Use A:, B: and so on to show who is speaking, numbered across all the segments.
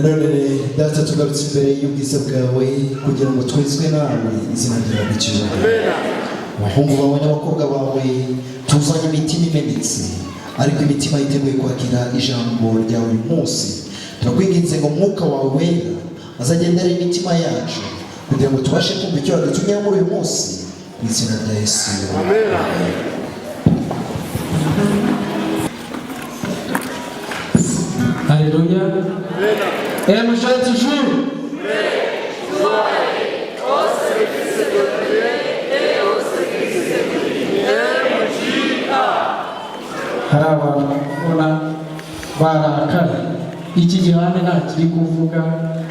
A: nanone data tugarutse imbere y'ubwiza bwawe kugira ngo twezwe nawe izina ryawe ry'icyubahiro. Abahungu bawe n'abakobwa bawe tuzanye imitima imenetse ariko imitima yiteguye kwakira ijambo ryawe uyu munsi. Turakwinginze ngo umwuka wawe wera azagendera imitima yacu kugira ngo tubashe kumva icyo wadutumye muri uyu munsi mu izina rya Yesu. Amen.
B: Alléluia. Et nous chantons toujours. Hari abantu ubona barakara iki gihande nta kiri kuvuga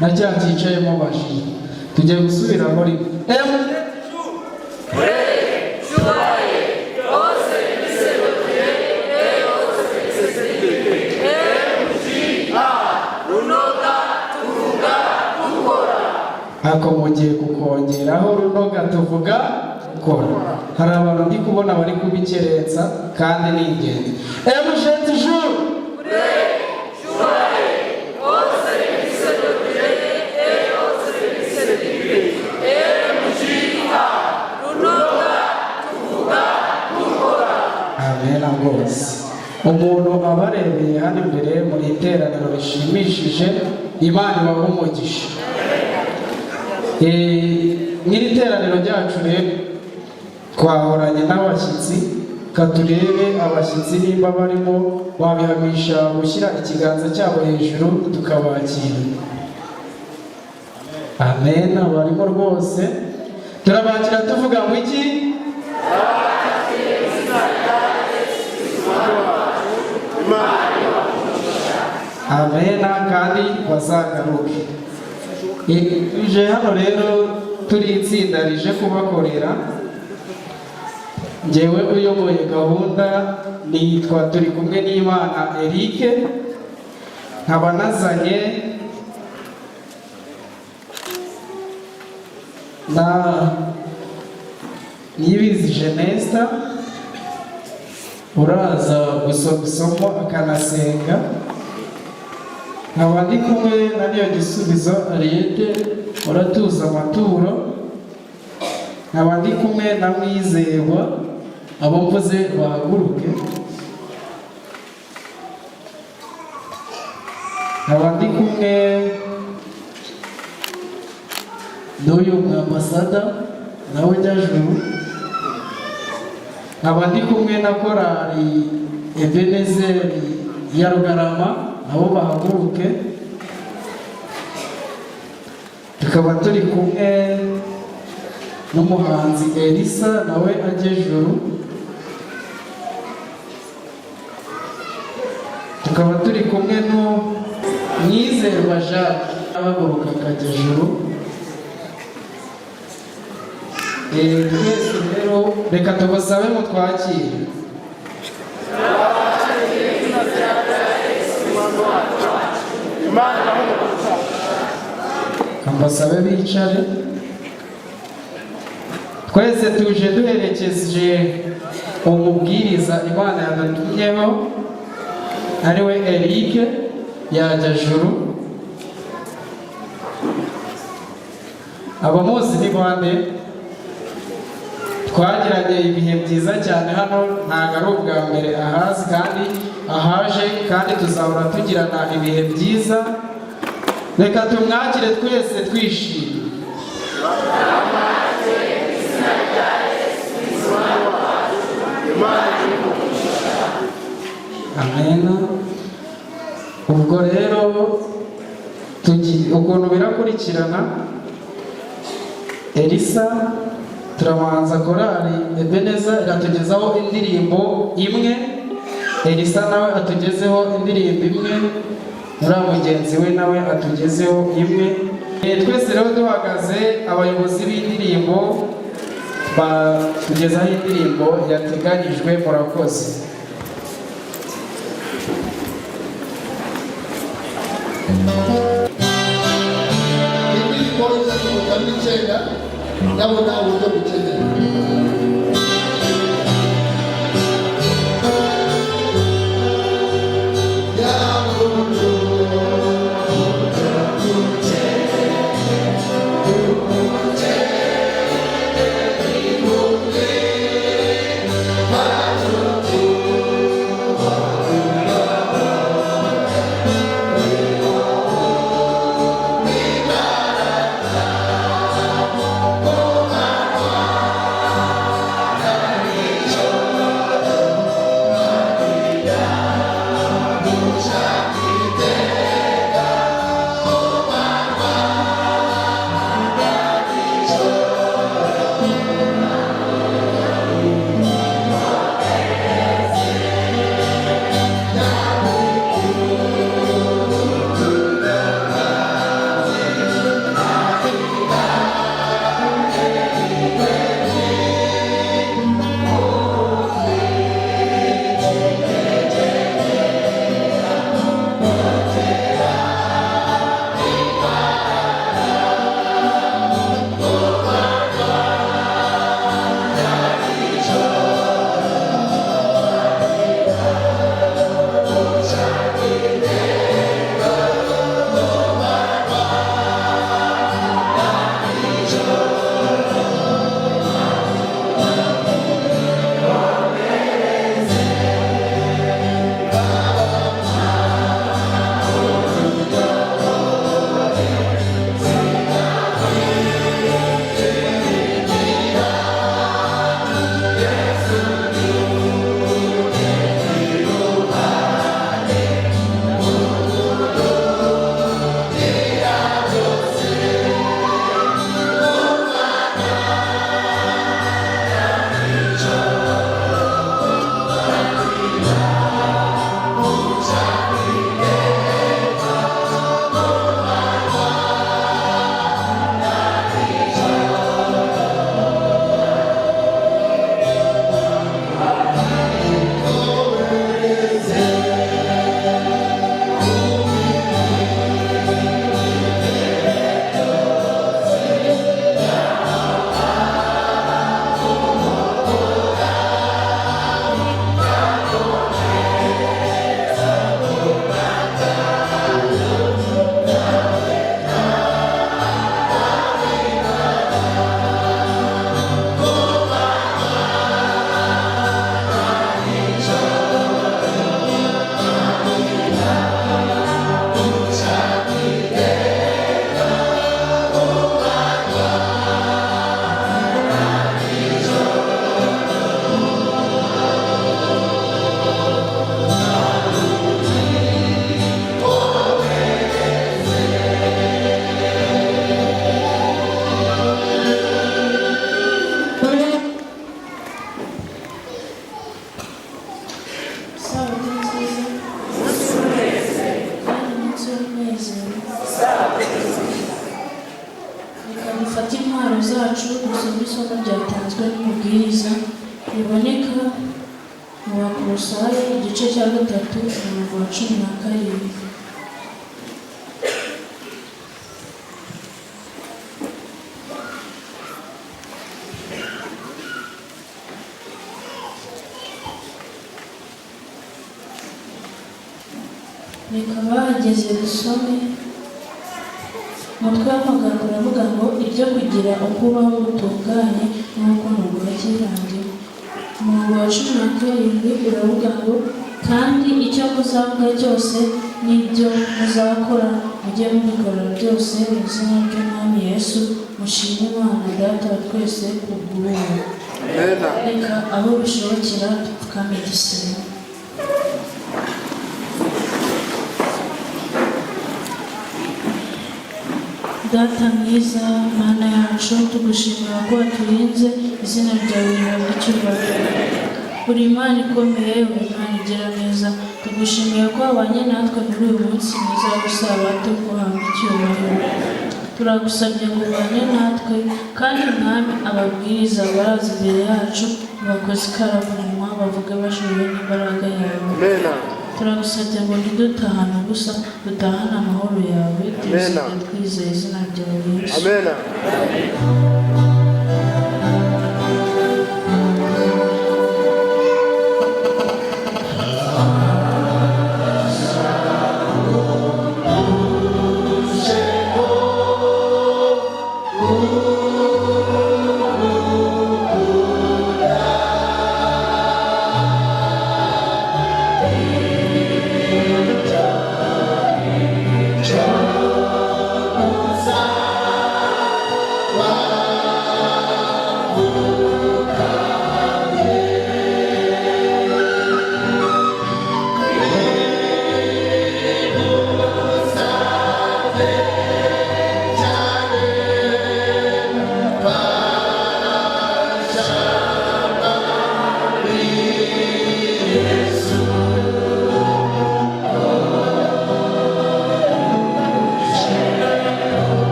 B: na cya cyicayemo bashi tugiye gusubira muri ako mugiye kukongeraho runoga tuvuga gukora. Hari abantu ndi kubona bari kubikeretsa kandi ni ingenzi. Emusheti jour amena rwose. Umuntu abarebeye hano imbere muri iteraniro rishimishije, Imana ibahe umugisha. N'iri teraniro ryacu rero twahoranye n'abashyitsi, katurebe abashyitsi nimba barimo babihamisha gushyira ikiganza cyabo hejuru tukabakira. Amen. Barimo rwose turabakira tuvuga ngo iki? Amen. Kandi bazagaruke. Tuje hano rero turi itsinda rije kubakorera. Njyewe uyoboye gahunda nitwa Turi Kumwe n'Imana Eric, nkaba nazanye na Niyibizi Genesta uraza gusoma isomo akanasenga. Nkaba ndi kumwe na Niyo Gisubizo Ariete uratuza amaturo. Nkaba ndi kumwe na Mwizerwa, abo mvuze bahaguruke. Nkaba ndi kumwe n'uyu mwambasada nawe Jajuru. Nkaba ndi kumwe na korali Ebenezer ya Rugarama, nabo bahaguruke. Tukaba turi kumwe n'umuhanzi Elisa nawe ajye juru. Tukaba turi kumwe n'Umwizerwa Jacques abaguruka akajya juru. Twese rero reka tubasabe mu twakire. Ambasabe bicare. Twese tuje duherekeje umubwiriza Imana yadutumyeho ariwe Eric yajya juru. Abamuzi ni bande? Twagiranye ibihe byiza cyane hano, ntabwo ari ubwa mbere ahazi kandi ahaje, kandi tuzahora tugirana ibihe byiza. Reka tumwakire twese twishimye. Amen. Ubwo rero ukuntu birakurikirana, Elisa turabanza korali Ebenezer iratugezaho indirimbo imwe, Elisa nawe atugezeho indirimbo imwe, nura mugenzi we nawe atugezeho imwe. Twese rero duhagaze, abayobozi b'indirimbo batugezaho indirimbo yateganyijwe. Murakoze.
C: Nabo nawe ujya gukenera. Yeah. Abafarisayo igice cya 3 umurongo wa 17. Reka bahageze dusome. Umutwe w'amagambo uravuga ngo ibyo kugira ukubaho gutunganye n'urukundo rwakirangiye. Umurongo wa 17 uravuga ngo kandi icyo muzavuga cyose n'ibyo muzakora mujye mubikora byose mu izina ry'Umwami Yesu, mushime Imana Data wa twese kubw'ubuntu. Reka abo bishobokera dupfukame igisebe. Data mwiza, Mana yacu, tugushimira ko waturinze, izina ryawe rihabwa icyubahiro. Uri Imana ikomeye, uri Imana igira neza, tugushimiye ko wabanye natwe muri uyu munsi mwiza w'isabato guhabwa icyubahiro. Turagusabye ngo ubane natwe, kandi Mwami ababwiriza baraza imbere yacu bakoze ikaramunwa bavuga bashoboye n'imbaraga yawe. Turagusabye ngo ntidutahane gusa, dutahane amahoro yawe, tubisabye twizeye izina ryawe Yesu. Amen.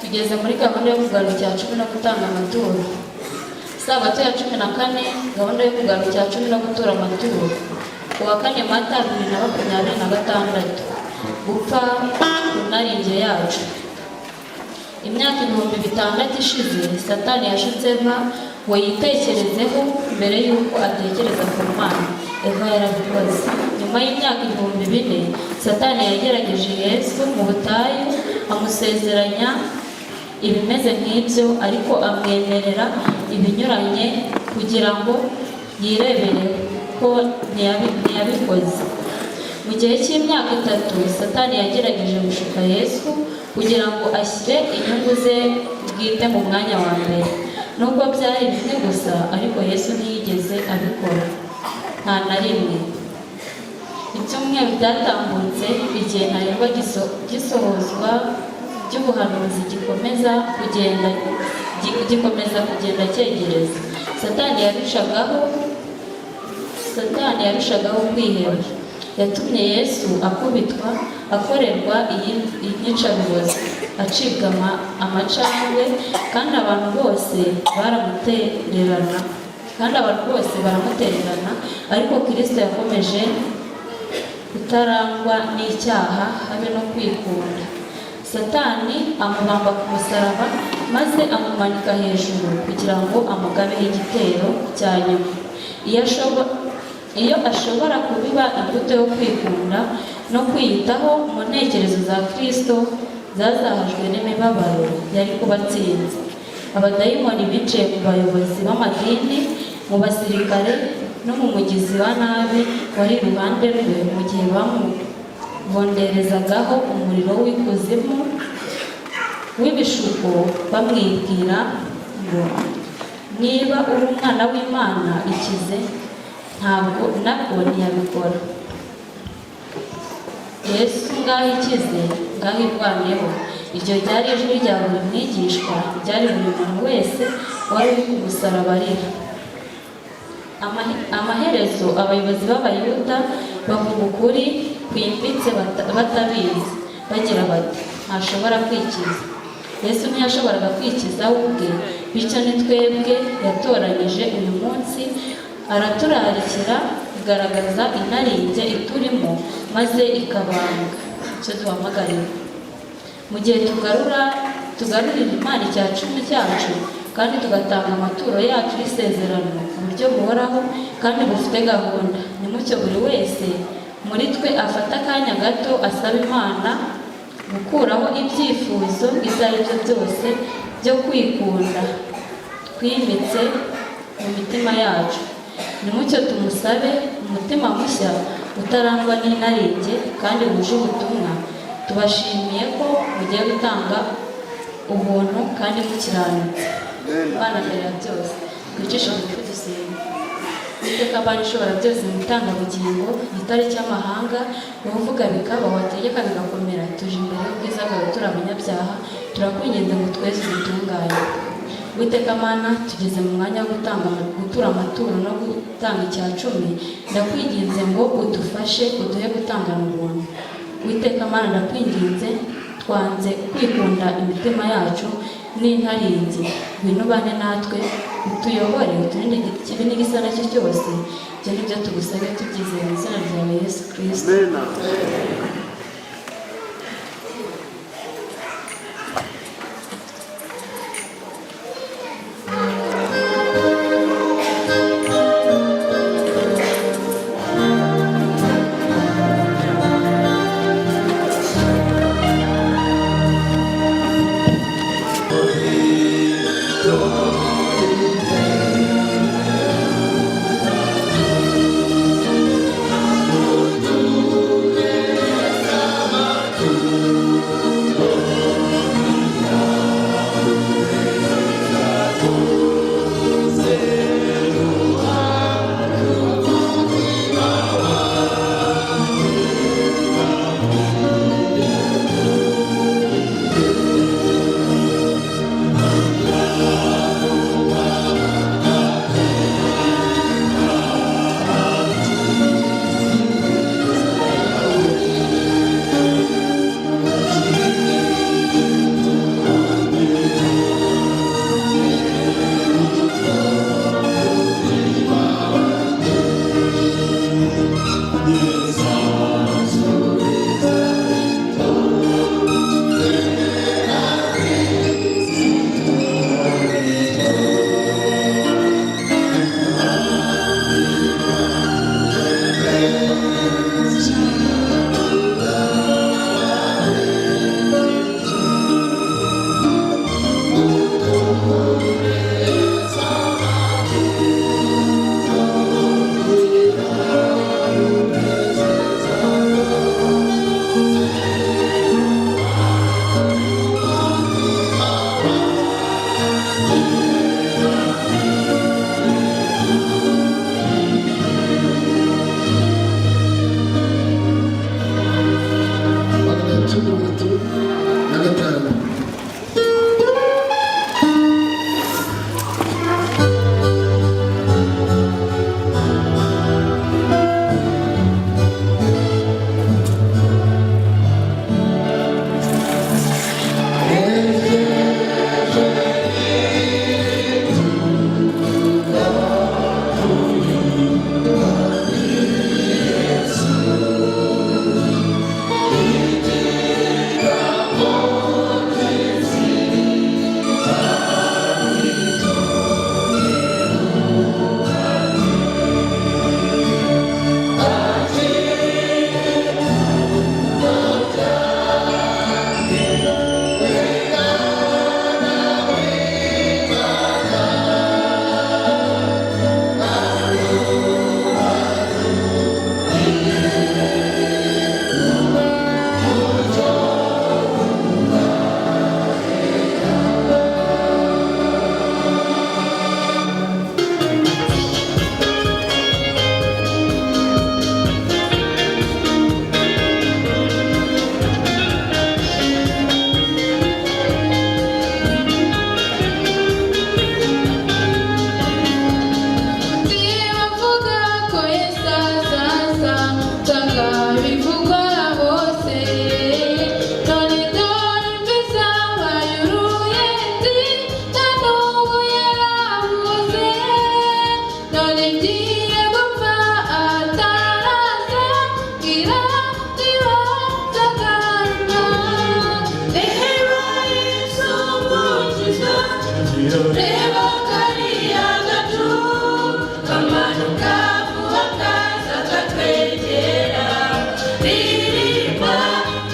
C: Tugeze muri gahunda yo kugarukira 10 no gutanga amaturo. Sabato ya 14 gahunda yo kugarukira 10 no gutura amaturo. Kuwa 4 Mata 2026 gupfa kunaringe yacu. Imyaka 6,000 ishize Satani yashutse Eva ngo yitekerezeho mbere y'uko atekereza ku Mana. Eva yarabikoze. Nyuma y'imyaka 4,000 Satani yagerageje Yesu mu butayu amusezeranya ibimeze nk'ibyo, ariko amwemerera ibinyuranye kugira ngo yirebere ko ntiyabikoze. Mu gihe cy'imyaka 3 Satani yagerageje gushuka Yesu kugira ngo ashyire inyungu ze bwite mu mwanya wa mbere. Nubwo byari bimwe gusa, ariko Yesu ntiyigeze abikora, nta na rimwe. Icyumweru byatambutse igihe ntarengwa gisohozwa by'ubuhanuzi gikomeza kugenda cyegereza. Satani yarushagaho kwiheba. Yatumye Yesu akubitwa, akorerwa iyicarubozo, acibwa amacandwe, kandi abantu bose baramutererana, ariko Kristo yakomeje kutarangwa n'icyaha habe no kwikunda. Satani amubamba ku musaraba maze amumanika hejuru kugira ngo amugabeho igitero cya nyuma. Iyo ashobora kubiba imbuto yo kwikunda no kwiyitaho mu ntekerezo za Kristo zazahajwe n'imibabaro, yari kubatsinze. Abadayimoni bicaye mu bayobozi b'amadini, mu basirikare n'umugizi wa nabi wari iruhande rwe mu gihe bamubonderezagaho umuriro w'ikuzimu w'ibishuko, bamwibwira ngo niba uri umwana w'Imana ikize. Ntabwo nabwo ntiyabikora. Yesu ngaho ikize, ngaho irwaneho. Iryo ryari ijwi rya buri mwigishwa, ryari buri muntu wese wari uri ku musaraba arira. Amaherezo abayobozi b'Abayuda bavuga ukuri kwimbitse batabizi, bagira bati ntashobora kwikiza. Yesu ntiyashoboraga kwikiza we ubwe, bityo ni twebwe yatoranyije uyu munsi, araturarikira kugaragaza inarinjye iturimo maze ikabanga icyo duhamagariwe. Mu gihe tugarurira Imana icya cumi cyacu kandi tugatanga amaturo yacu y'isezerano mu buryo buhoraho kandi bufite gahunda, nimucyo buri wese muri twe afata akanya gato asaba Imana gukuraho ibyifuzo ibyo ari byo byose byo kwikunda twimitse mu mitima yacu. Nimucyo tumusabe umutima mushya utarangwa n'inarinjye kandi wuje ubutumwa. Tubashimiye ko mugiye gutanga ubuntu kandi mukiranutse. Imana mbere ya byose twicishe bugufi dusenga. Uwiteka Mana ishobora byose mu itangabugingo, gitare cy'amahanga, wowe uvuga bikaba, wategeka bigakomera. Tuje imbere y'ubwiza bwawe turi abanyabyaha, turakwinginze ngo tweze ubutungane. Uwiteka Mana, tugeze mu mwanya wo gutura amaturo no gutanga icya cumi. Ndakwinginze ngo udufashe, uduhe gutangana ubuntu. Uwiteka Mana, ndakwinginze, twanze kwikunda imitima yacu n'intarinzi, ngwino ubane natwe, utuyobore, uturinde igiti kibi n'igisa nacyo cyose. Ibyo ni byo tugusabe tubyizeye mu izina ryawe Yesu Kristo.
D: Amen.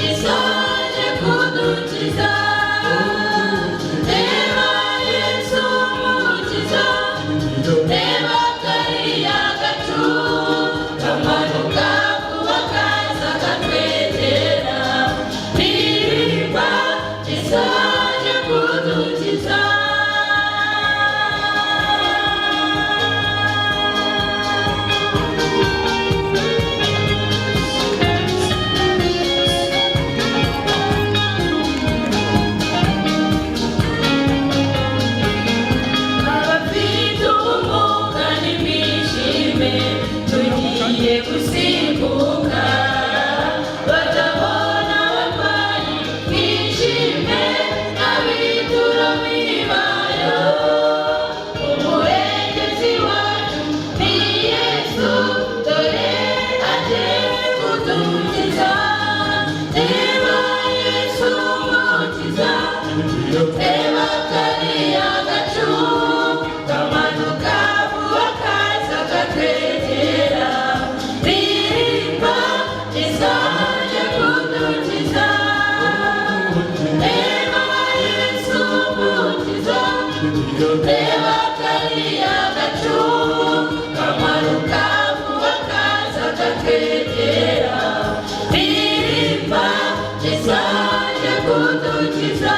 C: izaje kudukiza. Reba Yesu umukiza, reba kariya gacu kamanuka kuba kaza katwegera. Ririmba izaje kudukiza. Abafite ubumuga nimwishime, tugiye gusimbuka. Batabona abarwayi mwishime, abitura mibayo. Umurengezi wacu ni Yesu, dore aje kudukiza. Reba Yesu umukiza, reba kariya gacu kamanuka vuba kaza katwegera. Ririmba izaje kudukiza. Reba Yesu umukiza, reba kariya gacu kamanuka vuba kaza katwegera. Ririmba izaje kudukiza.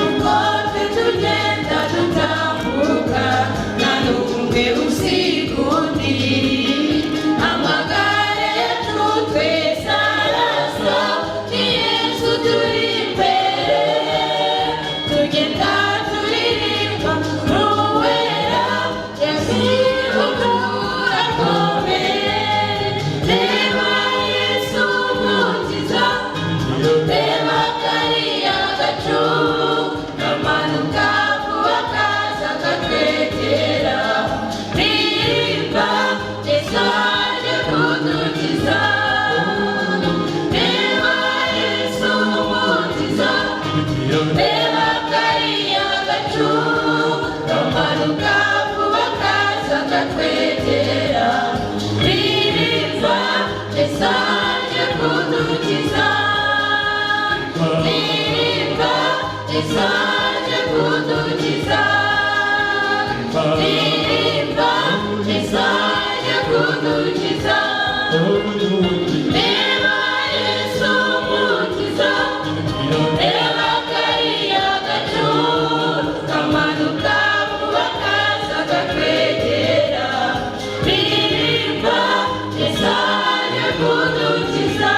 C: Uko tugenda dutambuka, nta n'umwe usiga undi. Amagare yacu twese arasa, ni Yesu turi imbere. Tugenda turirimba n'uwera, yasimbuka urakomeye. Reba Yesu umukiza, reba kariya gacu kamanuka vuba kaza katwegera. Ririmba izaje kudukiza. Reba Yesu umukiza, reba kariya gacu kamanuka vuba kaza katwegera. Ririmba izaje kudukiza. Ririmba izaje kudukiza. Ririmba izaje kudukiza. Reba Yesu umukiza, reba kariya gacu kamanuka vuba kaza katwegera. Ririmba izaje kudukiza.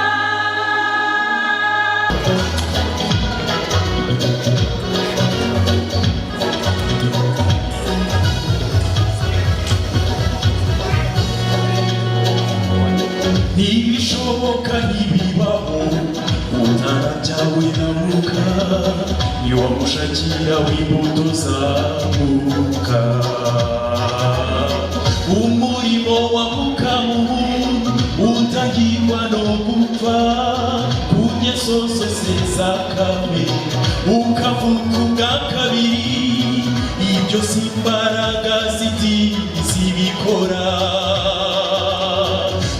D: ntibishoboka ntibibaho utara byawe namuka niwamushakira w'imbuto zamuka. Umurimo wamuka mu muntu utagirwa no gupfa, ku ngeso zose za kamere ukavuka ubwa kabiri. Ibyo si imbaraga z'idini zibikora,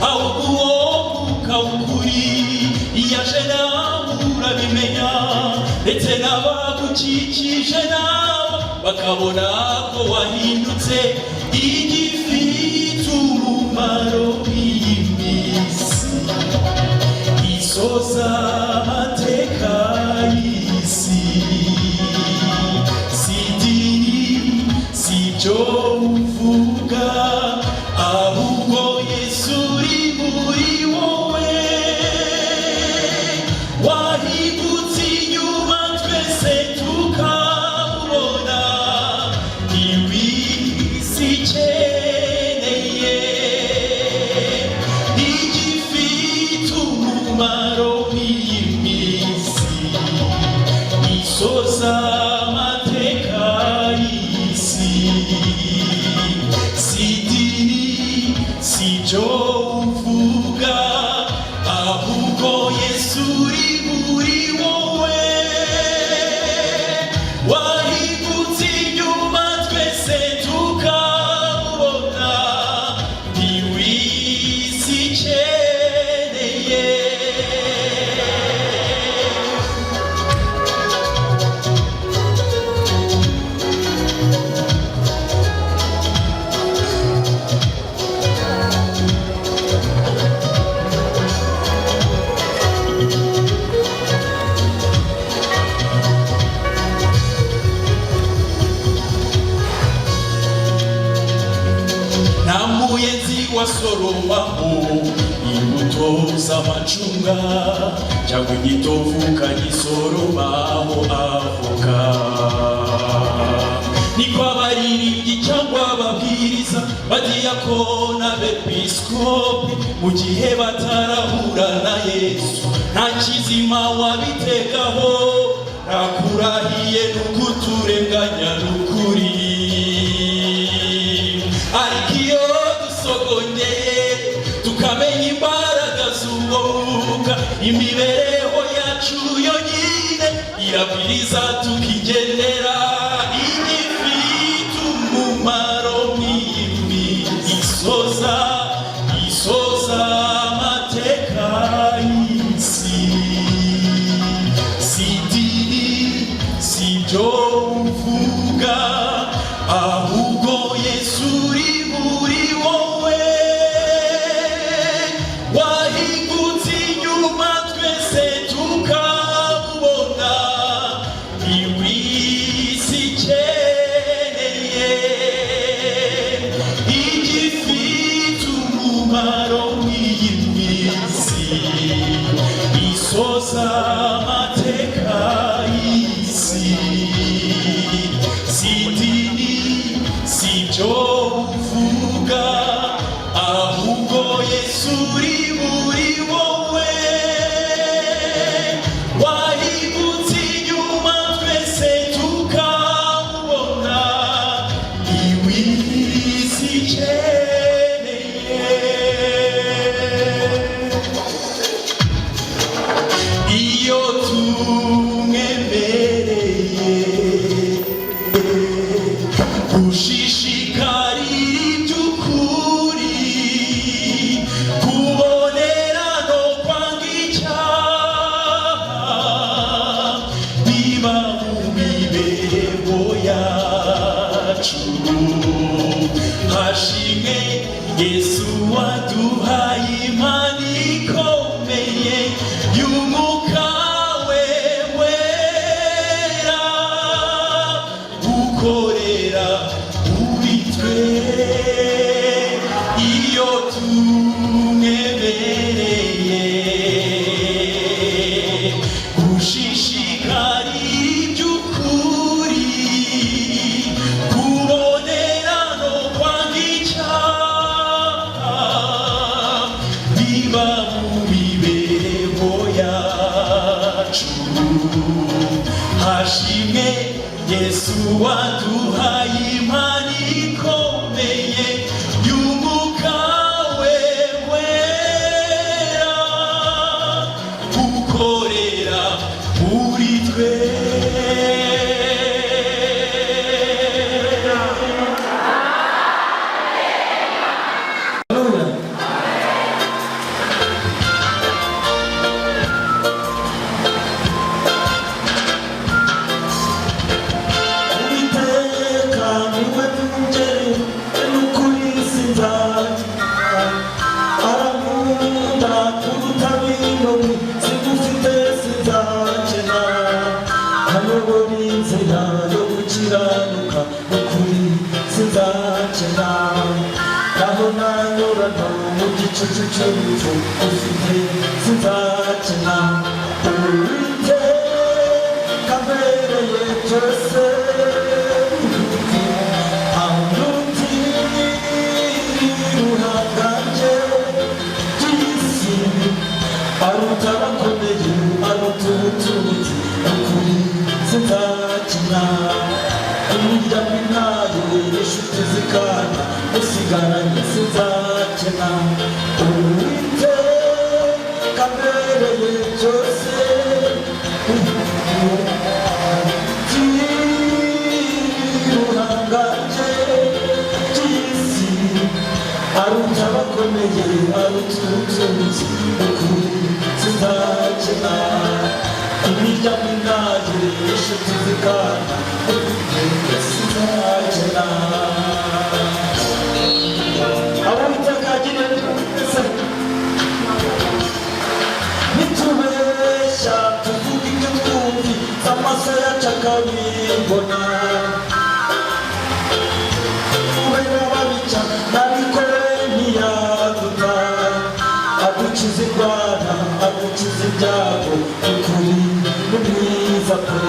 D: ahubwo uwo mwuka w'ukuri yaje nawe urabimenya, ndetse n'abagukikije nabo bakabona ko wahindutse igifite umumaro w'iyi minsi isoza amateka y'isi. Si idini, si ibyo uvuga, ahubwo Yesu uri muri wowe. Wahigutse inyuma twese tukamubona, niwe isi ikeneye. kuvaho imbuto z'amacunga cyangwa igitovu kagisoromaho avoka. Niko abaririmbyi cyangwa ababwiriza badiyakona bepiskopi mu gihe batarahura na Yesu nta kizima wabitegaho, nakurahiye nukuturenganya n'ukuri. Ariko iyo dusogongeye tukamenya imbaraga z'uwo mwuka, imibereho yacu yonyine irabwiriza tukigendera. Igifite umumaro mwinshi isoza amateka y'isi. Si idini si ibyo uvuga, ahubwo Yesu uri muri wowe. Wahingutse inyuma twese tukamubona, niwe isi ikeneye. Igifite umumaro mw'iyi minsi isoza amateka y'isi. Si idini si ibyo uvuga, ahubwo Yesu uri muri wowe. Wahingutse inyuma twese tukamubona, niwe isi ikeneye. Iyo tumwemereye gushishikarira iby'ukuri, kubonera no kwanga icyaha, biba mu mibereho yacu. Hashimwe Yesu waduhaye impano ikomeye y'umwuka we wera, ukorera muri twe. Iyo tumwemereye gushishikarira iby'ukuri, kubonera no kwanga icyaha, biba mu mibereho yacu. Hashimwe Yesu waduhaye impano ikomeye y'umwuka we wera, ukorera muri twe.
E: Ubera babica, nabikore ntiyaduta.
A: ibyago ukuri n'ubwiza pe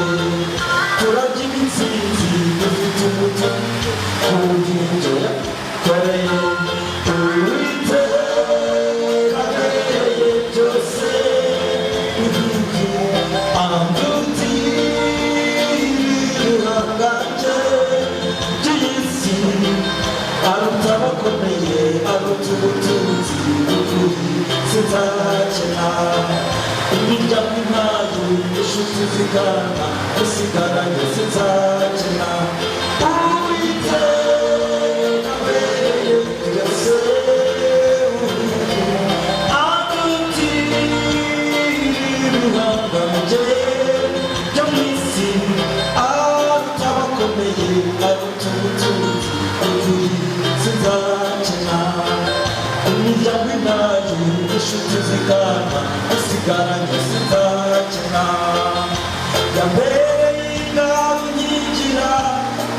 A: turabye imitsinzi dufite umutima ubugingo yakoreye Uwiteka abereye byose andutira bwanjye by'isi aruta abakomeye aruta ubutunzi ukuri sinzakena imiryango intayo inshuti zigana usigaranye sinzakena Uwiteka abereye byose andutira bwanjye byo mu isi aruta abakomeye aruta ubutunzi ukuri sinzakena imiryango intayo inshuti zigana usigaranye sinzakena yambereye ingabo nyigira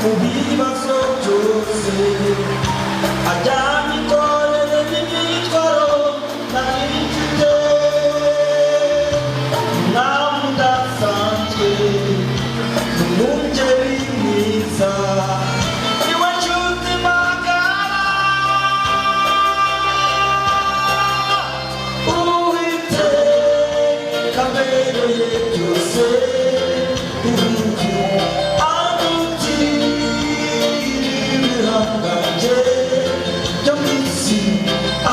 A: mu bibazo byose ajyana ikorere n'imitwaro nari mfite umwami udasanzwe n'umugeri mwiza niwe nshuti magara Uwiteka abereye byose andutira bwanjye byo mu isi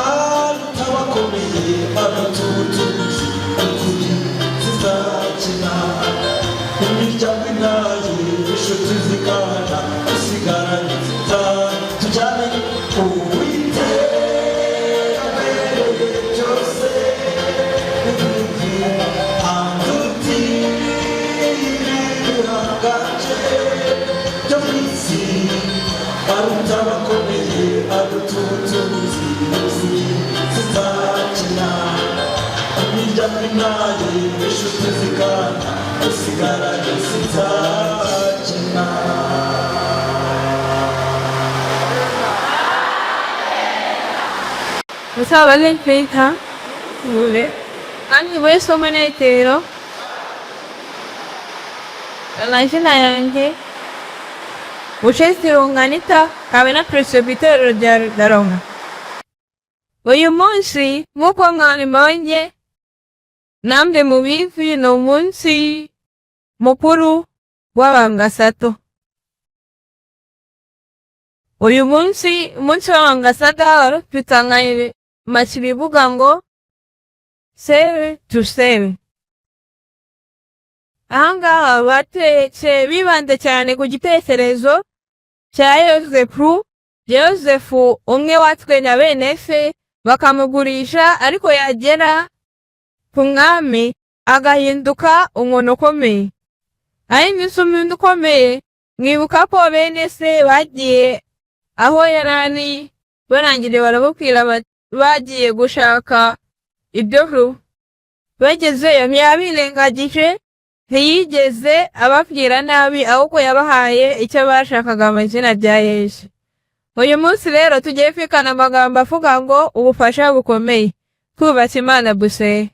A: aruta abakomeye aruta ubutunzi ukuri zizakina imiryango intayo inshuti zigana usigaranye tujyane Uwiteka abereye byose andutira bwanjye byo mu isi aruta abakomeye aruta ubutunzi zizakina imiryango intayo inshuti zigana usigaranye sinzakena
E: Usaba le feita. Mule. Ani weso manetero. Anashina yange. Ushesi unganita kabena presbitero daronga. Uyu munsi muko ngani manje namde mubifi no munsi mukuru w'abangasato. Uyu munsi w'abangasato tutanganye machiribuga ngo save to save. Ahangaha batetse bibande cyane ku gitekerezo cya Yosefu umwe watwe na bene se bakamugurisha ariko yagera ku mwami agahinduka umuntu ukomeye. Ahindutse umuntu ukomeye mwibuka ko bene se bagiye aho yarani barangire barabubwira bagiye gushaka ibyo bagezeyo ntiyabirengagije ntiyigeze ababwira nabi ahubwo yabahaye icyo bashakaga mu izina rya Yesu. Uyu munsi rero tugiye kwikana amagambo avuga ngo ubufasha bukomeye twubatse Imana buse.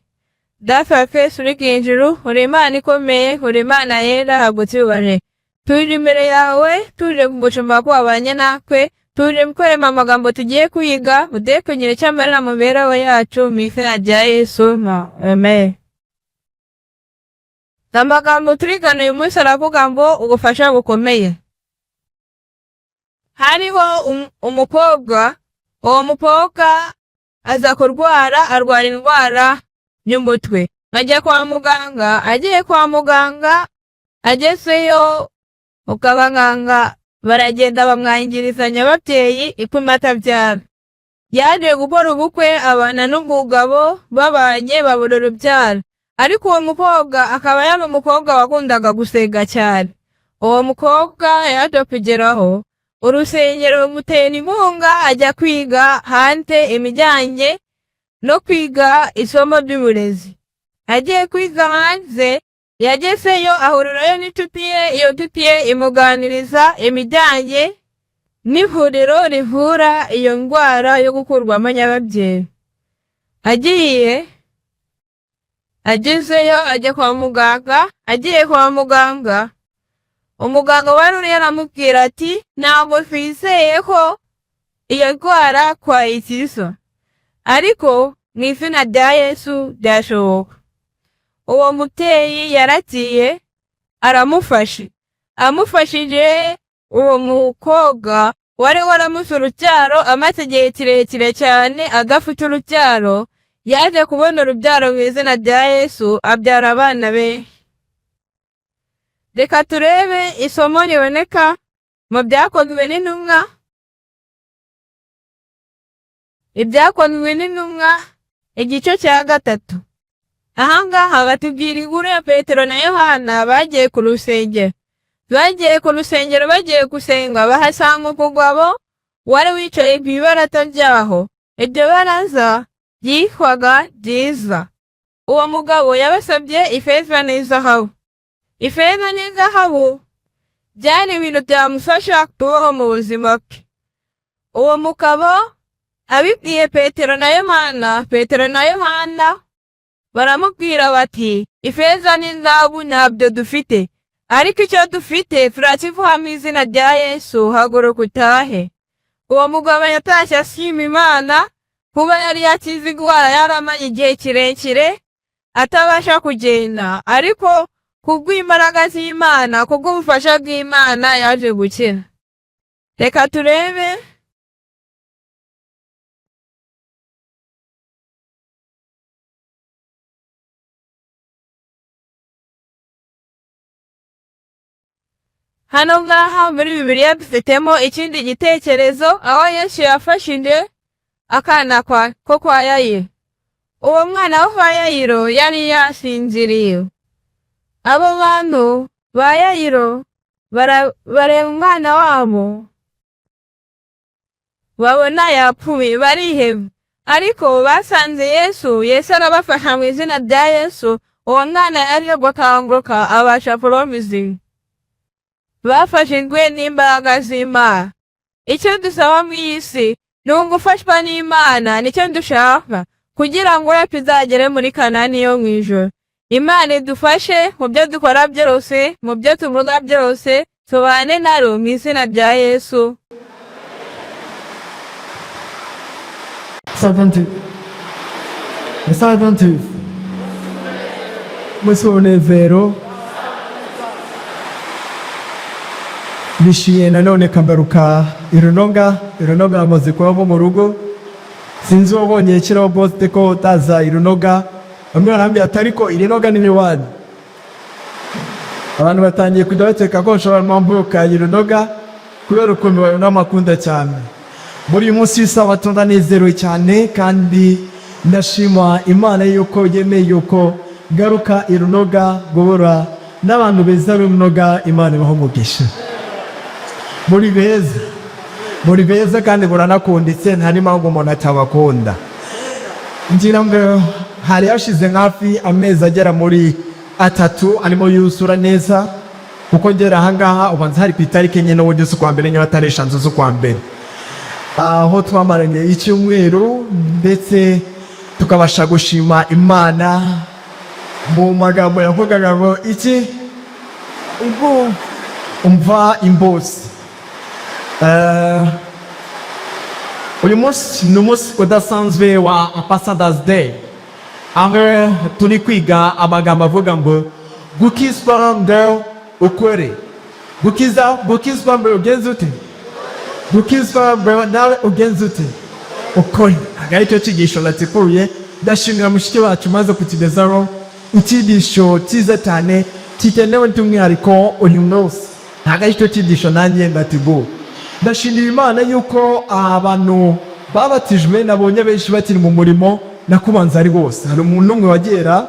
E: Data wa Kristo uri hejuru uri Imana ikomeye uri Imana yera hagutubare. Turi imbere yawe tuje kugucuma ko abanye nakwe tuje gukorema amagambo tugiye kwiga ude kugira icyamarira mu mibereho yacu mu izina rya Yesu. Amen. Amagambo turigana uyu munsi aravuga ngo ubufasha bukomeye. Hariho umukobwa, uwo mukobwa aza kurwara, arwara indwara y'umutwe. Ajya kwa muganga, agiye kwa muganga, agezeyo ukabanganga baragenda bamwangirizanya ababyeyi ipima atabyara. Yaje gukora ubukwe abana n'umugabo babanye babura urubyaro. Ariko uwo mukobwa akaba yari umukobwa wakundaga gusenga cyane. Uwo mukobwa yaje kugeraho urusengero rumutera inkunga ajya kwiga hanze imijyanye no kwiga isomo ry'uburezi. Agiye kwiga hanze yagezeyo ahurirayo n'inshuti ye, iyo nshuti ye imuganiriza imijyanye n'ivuriro rivura iyo ndwara yo gukurwamo nyababyeyi. Agiye agezeyo ajya kwa muganga. Agiye kwa muganga, umuganga wari yaramubwira ati ntabwo twizeye ko iyo ndwara twayikiza, ariko mu izina rya Yesu byashoboka. Uwo mubyeyi yaragiye aramufashe. Amufashije uwo mukobwa wari waramuze urubyaro amaze igihe kirekire cyane adafite urubyaro, yaje kubona urubyaro mu izina rya Yesu, abyara abana be. Reka turebe isomo riboneka mu Byakozwe n'Intumwa. Ibyakozwe n'Intumwa igice cya 3. Ahangaha batubwira inkuru ya Petero na Yohana bagiye ku rusengero. Bagiye gusenga, bahasanga umugabo wari wicaye ku ibaraza ryaho. Iryo baraza ryitwaga Ryiza. Uwo mugabo yabasabye ifeza n'izahabu. Ifeza n'izahabu byari ibintu byamufasha kubaho mu buzima bwe. Uwo mugabo abibwiye Petero na Yohana baramubwira bati ifeza n'izahabu ntabyo dufite, ariko icyo dufite turakivuha mu izina rya Yesu, haguruka utahe. Uwo mugabo yatashye ashima Imana kuba yari yakize indwara yaramaze igihe kirekire atabasha kugenda, ariko kubw'imbaraga z'Imana, kubw'ubufasha bw'Imana yaje gukira. Reka turebe hano ngaha muri Bibiliya dufitemo ikindi gitekerezo, aho Yesu yafashije akana ko kwa Yayiro. Uwo mwana wo kwa Yayiro yari yasinziriye. Abo bantu ba Yayiro bareba umwana wabo babona yapfuye, bariheba, ariko basanze Yesu arabafasha mu izina rya Yesu. Uwo mwana yaje gukanguka abasha kuromiza. Bafashijwe n'imbaraga z'Imana. Icyo dusaba mu isi ni ugufashwa n'Imana, nicyo dushaka kugira ngo tuzagere muri Kanani yo mu ijuru. Imana idufashe mu byo dukora byose, mu byo tuvuga byose, tubane naro mu izina rya Yesu.
F: 128. Le 128. Umunsi w'umunezero. Bishiye nanone kambaruka Irunoga amaze kuba mu rugo. Sinzi wabonye kiriho poste ko utaza Irunoga. Bamwe barambye atariko Irunoga ni wani. Abantu batangiye kujya bateka ko nshobora mwambuka Irunoga kubera ukuntu babona amakunda cyane. Muri uyu munsi w'isabato ndanezerewe cyane kandi ndashima Imana yuko yemeye yuko garuka Irunoga guhura n'abantu beza b'Irunoga. Imana ibahe umugisha. muri beza kandi buranakunditse, nta n'impamvu umuntu atabakunda. Ngira ngo hari hashize hafi amezi agera muri 3 arimo yusura neza, kuko ngera ahangaha ubanza hari ku itariki enye n'ubundi z'ukwa mbere nyuma atari 5 z'ukwa mbere, aho twamaranye icyumweru ndetse tukabasha gushima Imana mu magambo yavugaga ngo iki umva imbozi. Uyu munsi ni umunsi udasanzwe wa Ambassadors Day, aho turi kwiga amagambo avuga ngo gukizwa ngo ukore. Gukizwa ngo ugenze ute? Gukizwa ngo nawe ugenze ute? Ukore. Agari cyo cyigisho natikuye. Ndashimira mushiki wacu maze kutugezaho icyigisho cyiza cyane kikenewe by'umwihariko uyu munsi. Agari cyo cyigisho nanjye ndatibu. Ndashimira Imana yuko abantu babatijwe nabonye benshi bakiri mu murimo nakubanza ari bose. Hari umuntu umwe wagera,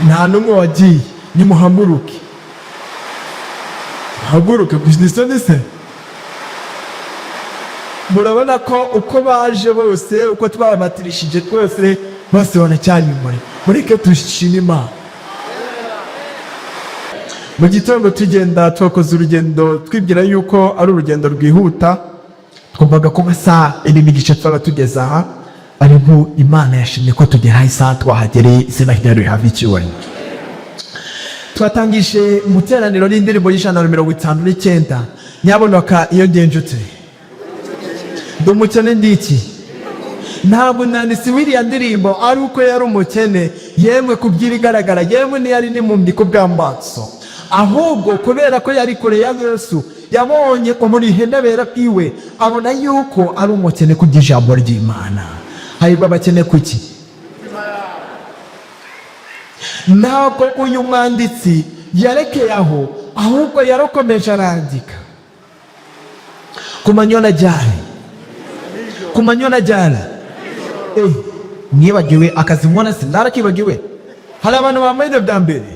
F: nta numwe wagiye. Nimuhaguruke. Haguruke kuzinise. Murabona ko uko baje bose, uko twabatirishije twese bose banacyari muri. Mureke tushime Imana. Mu gitondo tugenda twakoze urugendo twibwira yuko ari urugendo rwihuta. Twumvaga ko masaha 1 n'igice twaba tugeze aha, ariko Imana yashimye ko tugera isaha twahagereye, izina ryayo rihabwe icyubahiro. Twatangishe mu teraniro n'indirimbo y'ijana na 59. Nyaboneka iyo ngenjutse ndi umukene ndiki. Ntabwo nanditse wiriya ndirimbo ari uko yari umukene, yemwe kubyira igaragara, yemwe ntiyari n'impumyi ku bw'amaso, ahubwo kubera ko yari kure ya Yesu, yabonye muri henebera bwiwe, abona yuko ari umukene ku by'ijambo ry'Imana. Hahirwa abakene kuki? Ntabwo uyu mwanditsi yarekeye aho, ahubwo yarakomeje arandika ku manywa na jari, ku manywa na jari. Nibagiwe akazi mbona sindarakibagiwe. Hari abantu bambaye bwa mbere,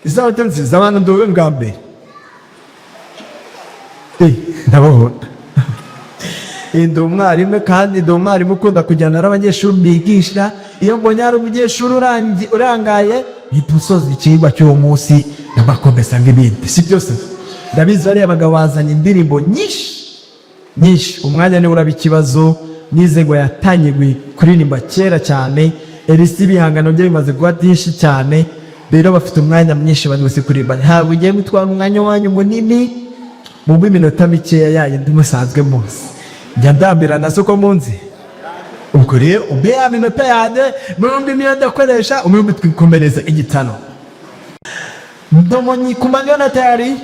F: izabata nziza abantu ndowe bwa mbere. Ndabona ndi umwarimu, kandi ndi umwarimu ukunda kujyana n'abanyeshuri bigisha. Iyo mbonye hari umunyeshuri urangaye mpita usoza ikigwa cy'uwo munsi n'abakomeza nk'ibindi, si byose. Ndabizi bariya bagabo bazanye indirimbo nyinshi, umwanya niwe uraba ikibazo. Nize ngo yatangirwe kuririmba kera cyane, Elisi ibihangano bye bimaze kuba byinshi cyane, rero bafite umwanya mwinshi bari gusa kuririmba. Ntabwo ugiye gutwara umwanya wanyu munini mu minota mikeya yayo ndi musanzwe muzi. Njya ndambirana se ko munzi. Ubwo rero ube ya minota yanjye murumbi niyo ndakoresha, umurumbi twikomereza igitano. Ndomonyi ku manywa na tayari,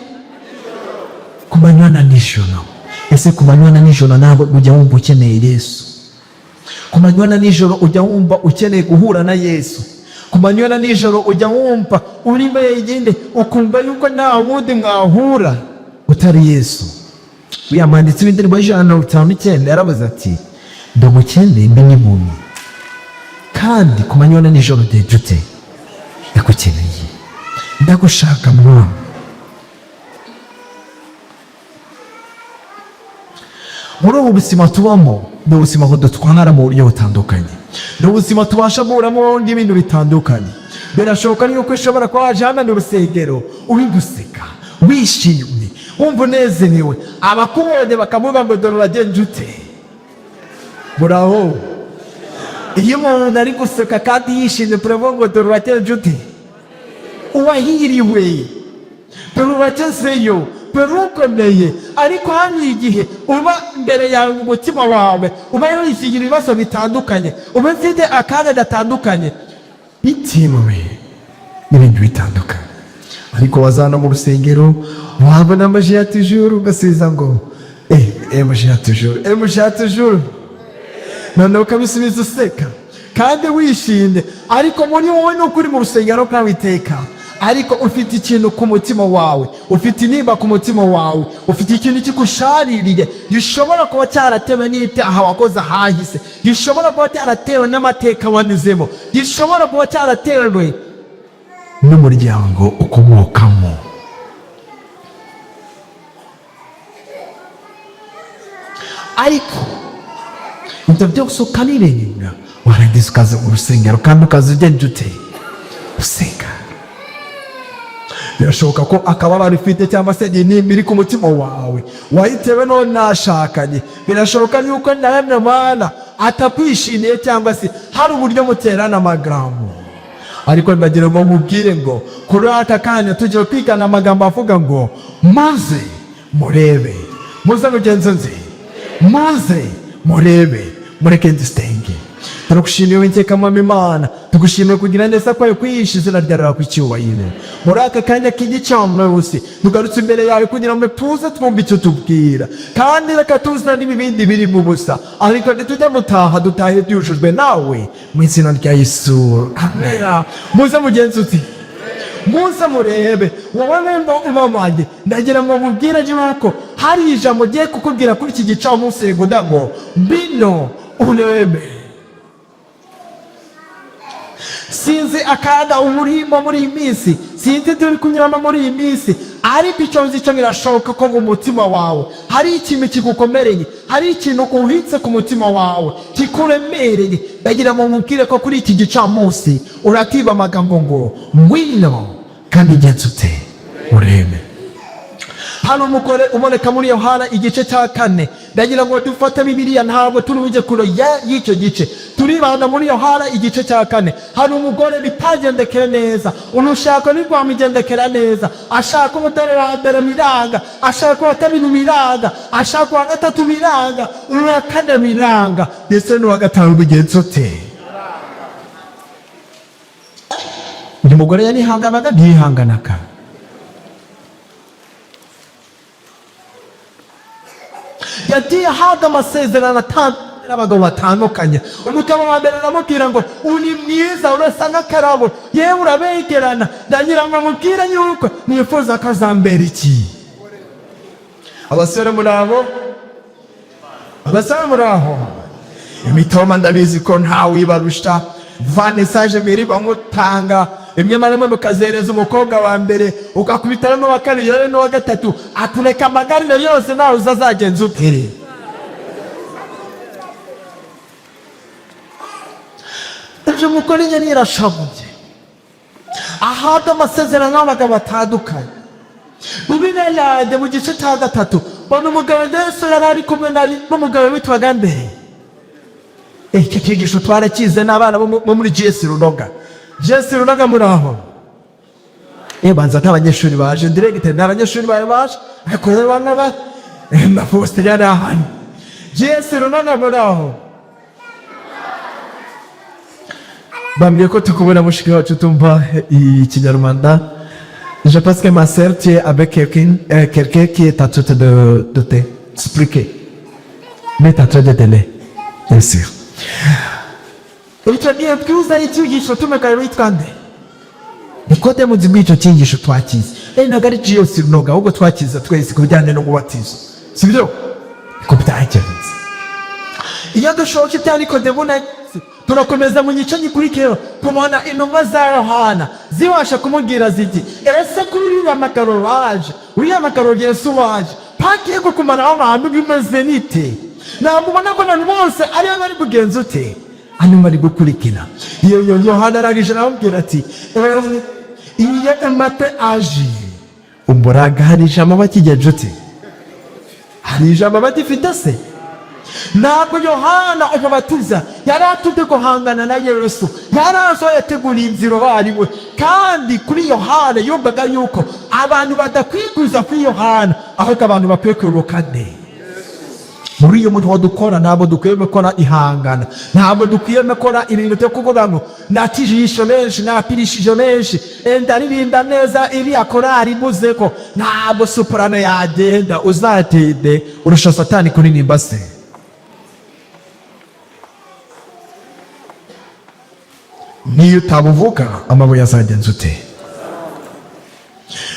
F: ku manywa na nijoro. Ese ku manywa na nijoro ntabwo ujya wumva ukeneye Yesu? Ku manywa na nijoro ujya wumva ukeneye guhura na Yesu? Ku manywa na nijoro ujya wumva uri wenyine ukumva yuko nta wundi mwahura utari Yesu? Uyu mwanditsi w'indirimbo y'ijana na 59 yaravuze ati ndi umukene mbi n'impumyi, kandi ku manywa na nijoro ndejute ndagukeneye, ndagushaka Mwami. Muri ubu buzima tubamo, ni ubuzima budutwara mu buryo butandukanye, ni ubuzima tubasha guhuramo n'ibintu bitandukanye. Birashoboka yuko ushobora kuba waje hano mu rusengero uri guseka, wishimye, wumva unezerewe, abakubonye bakavuga ngo dore uragenje ute. Muraho, iyo umuntu ari guseka kandi yishimye turavuga ngo dore uragenje ute, uwahiriwe, dore uragezeyo, perukomeye. Ariko hano igihe uba imbere yawe mu mutima wawe uba yisigira ibibazo bitandukanye, uba ufite akaga gatandukanye bitewe n'ibintu bitandukanye. Ariko wazana mu rusengero wabona amaji ya tujuru ugasiza ngo amaji ya tujuru, noneho ukabisubiza useka kandi wishimye. Ariko muri wowe nuko uri mu rusengero kandi witeka, ariko ufite ikintu ku mutima wawe, ufite intimba ku mutima wawe, ufite ikintu kikushaririye, gishobora kuba cyaratewe n'ibyaha wakoze ahahise, gishobora kuba cyaratewe n'amateka wanyuzemo, gishobora kuba cyaratewe n'umuryango ukomokamo. Ariko ibyo byose ukanirenga, warangiza ukaza mu rusengero kandi ukaza ugenda ute useka. Birashoboka ko akababaro ufite cyangwa se intimba iri ku mutima wawe wayitewe no nashakanye. Birashoboka yuko nawe Mana atakwishimiye cyangwa se hari uburyo muterana amagambo. Ariko ndagira ngo mubwire ngo kuri aka kanya tugiye kwigana amagambo avuga ngo maze murebe, muze mugenzi nzi, maze murebe, mureke ndisenge. Turagushimiye w'Iteka Mwami Imana, tugushimiye kugira neza kwawe kwihisha izina ryawe ku cyubahiro. Muri aka kanya k'igicamunsi tugarutse imbere yawe kugira ngo tuze twumve icyo tubwira, kandi reka tuzana n'ibindi biri mu busa, ariko ntitujye mutaha dutahe tuyujujwe nawe mu izina rya Yesu, amen. Muze mugenzi uti, muze murebe, wowe wemba umamanye, ndagira ngo mubwire yuko hari ijambo giye kukubwira kuri iki gicamunsi ngo mbino urebe. Sinzi akaga urimo muri iyi minsi, sinzi turi kunyuramo muri iyi minsi, ariko icyo nzi cyo birashoboka ko mu mutima wawe hari ikintu kigukomereye, hari ikintu uhitse ku mutima wawe kikuremereye. Ndagira ngo mubwire ko kuri iki gicamunsi urakiba amagambo ngo ngwino kandi genza ute urebe. Hano umugore uboneka muri Yohana igice cya 4. Ndagira ngo dufate Bibiliya, ntabwo turi bujye kure y'icyo gice, turibanda muri Yohana igice cya 4. Hari umugore bitagendekera neza, urushako ntirwamugendekera neza, ashaka umutare wa mbere miranga, ashaka uwa kabiri miranga, ashaka uwa gatatu miranga, uwa kane miranga, ndetse n'uwa gatanu bigenze ute? Uyu mugore yarihanganaga ntiyihanganaga. Yagiye ahabwa amasezerano n'abagabo batandukanye. Umugabo wa mbere aramubwira ngo uri mwiza urasa n'akarabo, yewe urabegerana, ndagira ngo mubwire yuko nifuza ko azambera iki. Abasore muraho, abasore muraho, imitoma ndabizi ko ntawe ibarusha. Vanessage miri bamutanga imwe maremwe mukazereza umukobwa wa mbere ukakubitaramo wa kabiri rero n'uwa gatatu, atureka amagarire yose nawe uzazagenza utere. Ejo mukore nyine irashabuye, ahabwa amasezerano n'abagabo batandukanye. Ubinelade mu gice cya 3 bona umugabo Yesu yari ari kumwe n'umugabo witwaga mbere. Iki kigisho twarakize n'abana bo muri GS Runoga. GS Runoga muraho. Banza nk'abanyeshuri baje directeur n'abanyeshuri baje ariko rero bana ba na poste yari ahani. GS Runoga muraho. Bambwiye ko tukubona mushiki wacu tumva ikinyarwanda. Je pense que ma sœur tu es avec quelqu'un qui est en train de t'expliquer. Mais t'as train de t'aider. Bien sûr. Icyo gihe twuza icyigisho tumekaye witwande. Nikote mu zimwico cyigisho twakize. Ntago ari GS Runoga ahubwo twakiza twese kubijyanye no kubatiza. Sibyo? Ko bitagenze. Iyo dushoke cyariko ndebona turakomeza mu gice gikurikira kumona intumwa za Yohana zibasha kumubwira ziti ese kuri amakaro waje uri amakaro Yesu waje pakiye ko kumara abantu bimeze nite namubona ko nani bose ari bari bugenza ute hanyuma ari gukurikira iyo Yohana aragije aramubwira ati iyo amate aje umburaga hari ijambo bakigeje ute hari ijambo batifite se. Ntabwo Yohana ubabatiza yari atude guhangana na Yesu, yari azo yategura inzira bariwe, kandi kuri Yohana yumvaga yuko abantu badakwikuza kuri Yohana ahubwo abantu bakwiye kwiruka ne. Muri iyo muntu wadukora ntabwo dukwiye gukora ihangana, ntabwo dukwiye gukora ibintu byo kuvuga ngo natijisho menshi napirishije menshi ndaririmba neza iri akorari muze ko ntabwo soprano yagenda uzatinde urusha Satani kuririmba se. Niyo utabuvuga amabuye azagenza ute.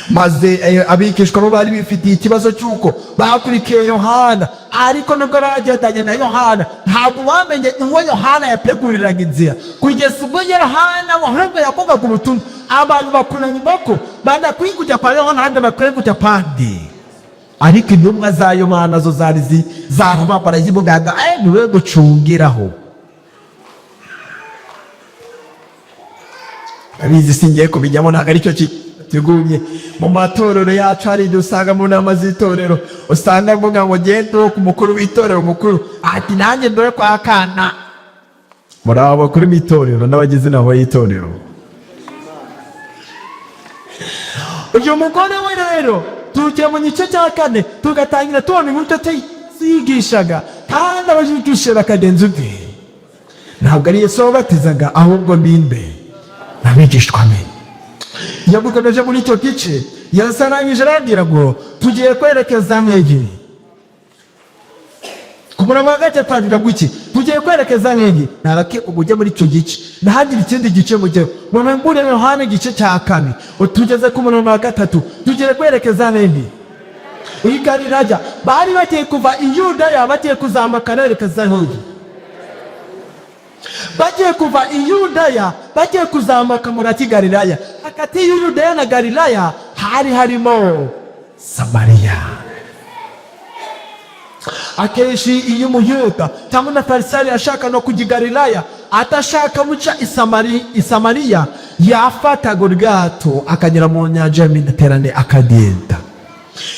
F: Maze abigishwa bo bari bifitiye ikibazo cy'uko bakurikiye Yohana, ariko nubwo bagendanye na Yohana ntabwo bamenye uwo Yohana yateguriraga inzira, kugeza ubwo Yohana wahubwo yakogaga ubutumwa abantu bakuranye bako badakwiye kujya kwa Yohana kandi bakwiye kujya pandi. Ariko intumwa za Yohana zo zari zahuma barazivugaga niwe gucungiraho. Abizi singiye kubijyamo ntabwo aricyo kigumye mu matorero yacu. Hari igihe usanga mu nama z'itorero usanga avuga ngo genda ku mukuru w'itorero mukuru ati nanjye ndore kwa kana. Muri abo bakuru b'itorero n'abagize inama y'itorero. Uyu mugore we rero tugiye mu gice cya 4 tugatangira tubona inkuru yigishaga kandi abajigisha bakadenza ubwe. Ntabwo ari Yesu wabatizaga ahubwo mbimbe abigishwa be. Yabukomeje muri icyo gice yarasarangije arabwira ngo tugiye kwerekeza mwegi kumura magace twandika guki tugiye kwerekeza mwegi narake ubujye muri icyo gice nahagira ikindi gice mujye mwambure Yohana igice cya 4 utugeze ku murongo wa 3 tugiye kwerekeza mwegi i Galilaya. Bari bagiye kuva i Yudaya bagiye kuzamuka nerekeza mwegi, bagiye kuva i Yudaya bagiye kuzamuka muri Galilaya. Hagati y'Yudaya na Galilaya hari harimo Samariya. Akenshi iyo Umuyuda cyangwa na Farisari ashaka no kujya i Galilaya atashaka muca i Samariya yafataga ubwato akagera mu nyanja ya Mediterane akagenda.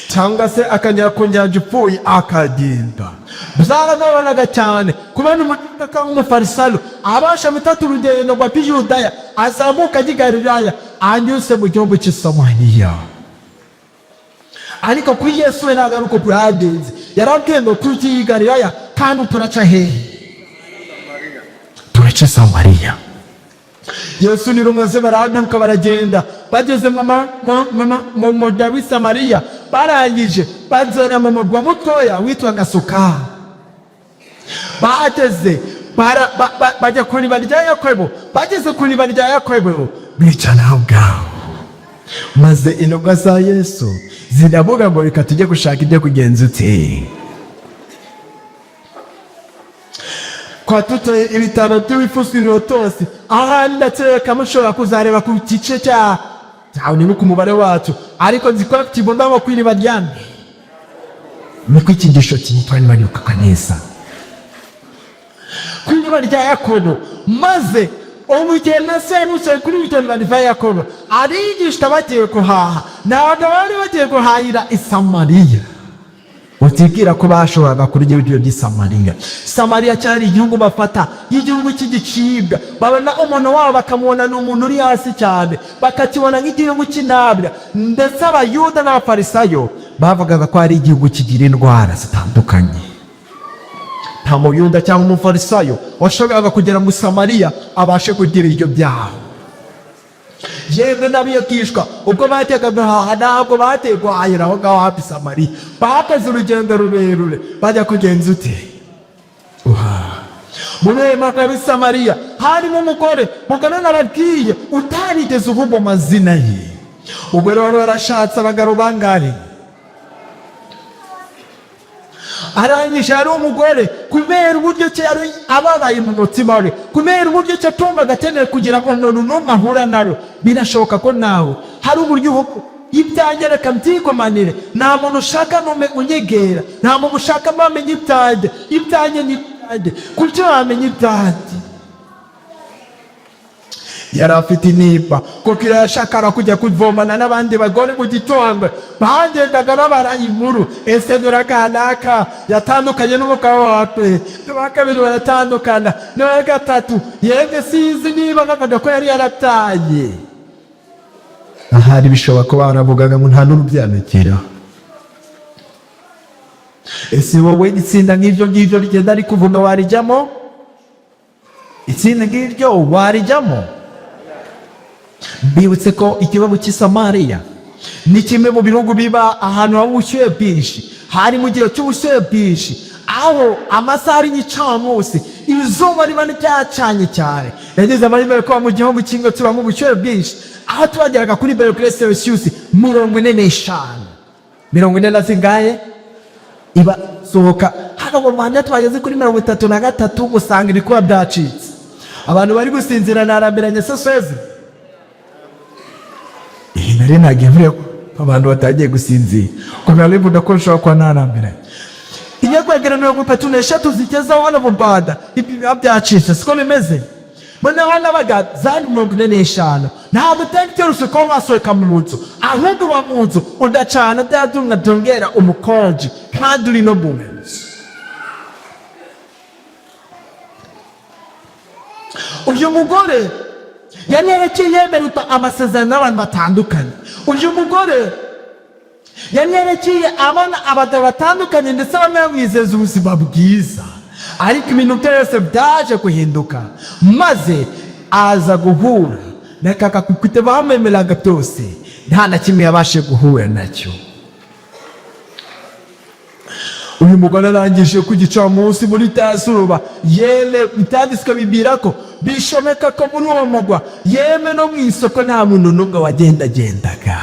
F: cyangwa se akanyura ku nyanja ipfuye akagenda. Byaragabonaga cyane kubona umunyamwuga cyangwa umufarisayo abasha gutata urugendo rwa Yudaya azamuka ajya i Galilaya anyuze mu gihugu cy'i Samariya. Ariko kuri Yesu we ntabwo ari uko byagenze. Yarabwiye ngo tugiye i Galilaya kandi turaca hehe? Turaca Samariya. Yesu ni rumaze barahaguruka baragenda bageze mu murwa w'i Samariya barangije bazana mu murwa mutoya witwaga Suka. Bageze bajya ku iriba rya Yakobo. Bageze ku iriba rya Yakobo bicara aho ngaho, maze intumwa za Yesu ziravuga ngo reka tujye gushaka ibyo kugenza ute. Kwa tuto ibitaro by'ibifusiro tose ahandi ndakeka mushobora kuzareba ku gice cyawe ni ku mubare wacu, ariko nziko kibunda ngo kwiriba ryane niko ikigisho cyitwa nimanyuka neza kwiriba rya Yakobo. Maze umugenda se musore kuri bitaro rya Yakobo arigisha bagiye kuhaha, ntabwo bari bagiye guhahira i Samariya. Utibwira ko bashoboraga kurya ibiryo by'i Samariya. Samariya cyari igihugu bafata y'igihugu cy'igicibwa, babona umuntu wabo bakamubona ni umuntu uri hasi cyane, bakakibona nk'igihugu cy'intabwa. Ndetse Abayuda n'Abafarisayo bavugaga ko ari igihugu kigira indwara zitandukanye. Nta Muyuda cyangwa Umufarisayo washoboraga kugera mu Samariya abashe kugira ibiryo byaho. Yewe n'abigishwa ubwo batekaga guhaha ntabwo bateye guhahira aho ngaho hafi Samariya. Bakoze urugendo rurerure bajya kugenza ute? Muri ayo maka w'i Samariya harimo umugore mugana narabwiye utarigeze uvuga amazina ye. Ubwo rero yarashatse abagabo bangahe? Arangije ari umugore kubera uburyo cye yari ababaye mu mutima we, kubera uburyo cye atumvaga akeneye kugira ngo umuntu n'umwe ahura naro. Birashoboka ko nawe hari uburyo ibyanjye reka mbyigomanire, nta muntu ushaka n'umwe unyegera, nta muntu ushaka bamenye ibyanjye. Ibyanjye ni ibyanjye, kuko wamenya ibyanjye. Yari afite intimba kuko irashakara kujya kuvomana n'abandi bagore mu gitondo. Bagendaga babara inkuru, ese dore kanaka yatandukanye n'umugabo wawe, n'uwa kabiri baratandukana, n'uwa gatatu yenge sizi niba nakaga ko yari yarataye. Ahari bishoboka ko baravugaga ngo nta n'urubyandikira. Ese wowe itsinda nk'iryo ngiryo rigenda rikuvuna warijyamo? Itsinda nk'iryo warijyamo? Bibutse ko ikibazo cy'i Samariya ni kimwe mu bihugu biba ahantu haba ubushyuhe bwinshi. Hari mu gihe cy'ubushyuhe bwinshi aho amasaha ari n'icamunsi izuba riba ryacanye cyane. Yagize amahirwe ko mu gihugu kimwe tubamo ubushyuhe bwinshi aho twageraga kuri °C 45. 40 na zingahe iba sohoka hano mu Rwanda twageze kuri 33 gusanga ibikuba byacitse. Abantu bari gusinzira narambiranye seseze. Nari nagiye abantu batagiye gusinzira kubera rimbuda ko nshobora kwa narambiranye. Inyakwegera 33 zigeza hano mu Rwanda ibyo byacitse siko bimeze. Mbona hano abaga zari 45 ntabwo utekereza ko wasohoka mu nzu ahubwo wa mu nzu udacana byadunga dongera umukonji kandi uri no bumenzi. Uyu mugore yanerekeye yemeruta amasezerano n'abantu batandukanye. Uyu mugore yanerekeye abana abagabo batandukanye ndetse bamwizeza ubuzima bwiza, ariko ibintu byose byaje guhinduka maze aza guhura nakaka kukwite bamemeraga byose nta na kimwe yabashe guhura nacyo. Uyu mugore arangije ku gicamunsi muri tazuba yele bitanditswe bibira ko bishomeka ko muri uwo mugwa yeme no mu isoko nta muntu n'umwe wagendagendaga.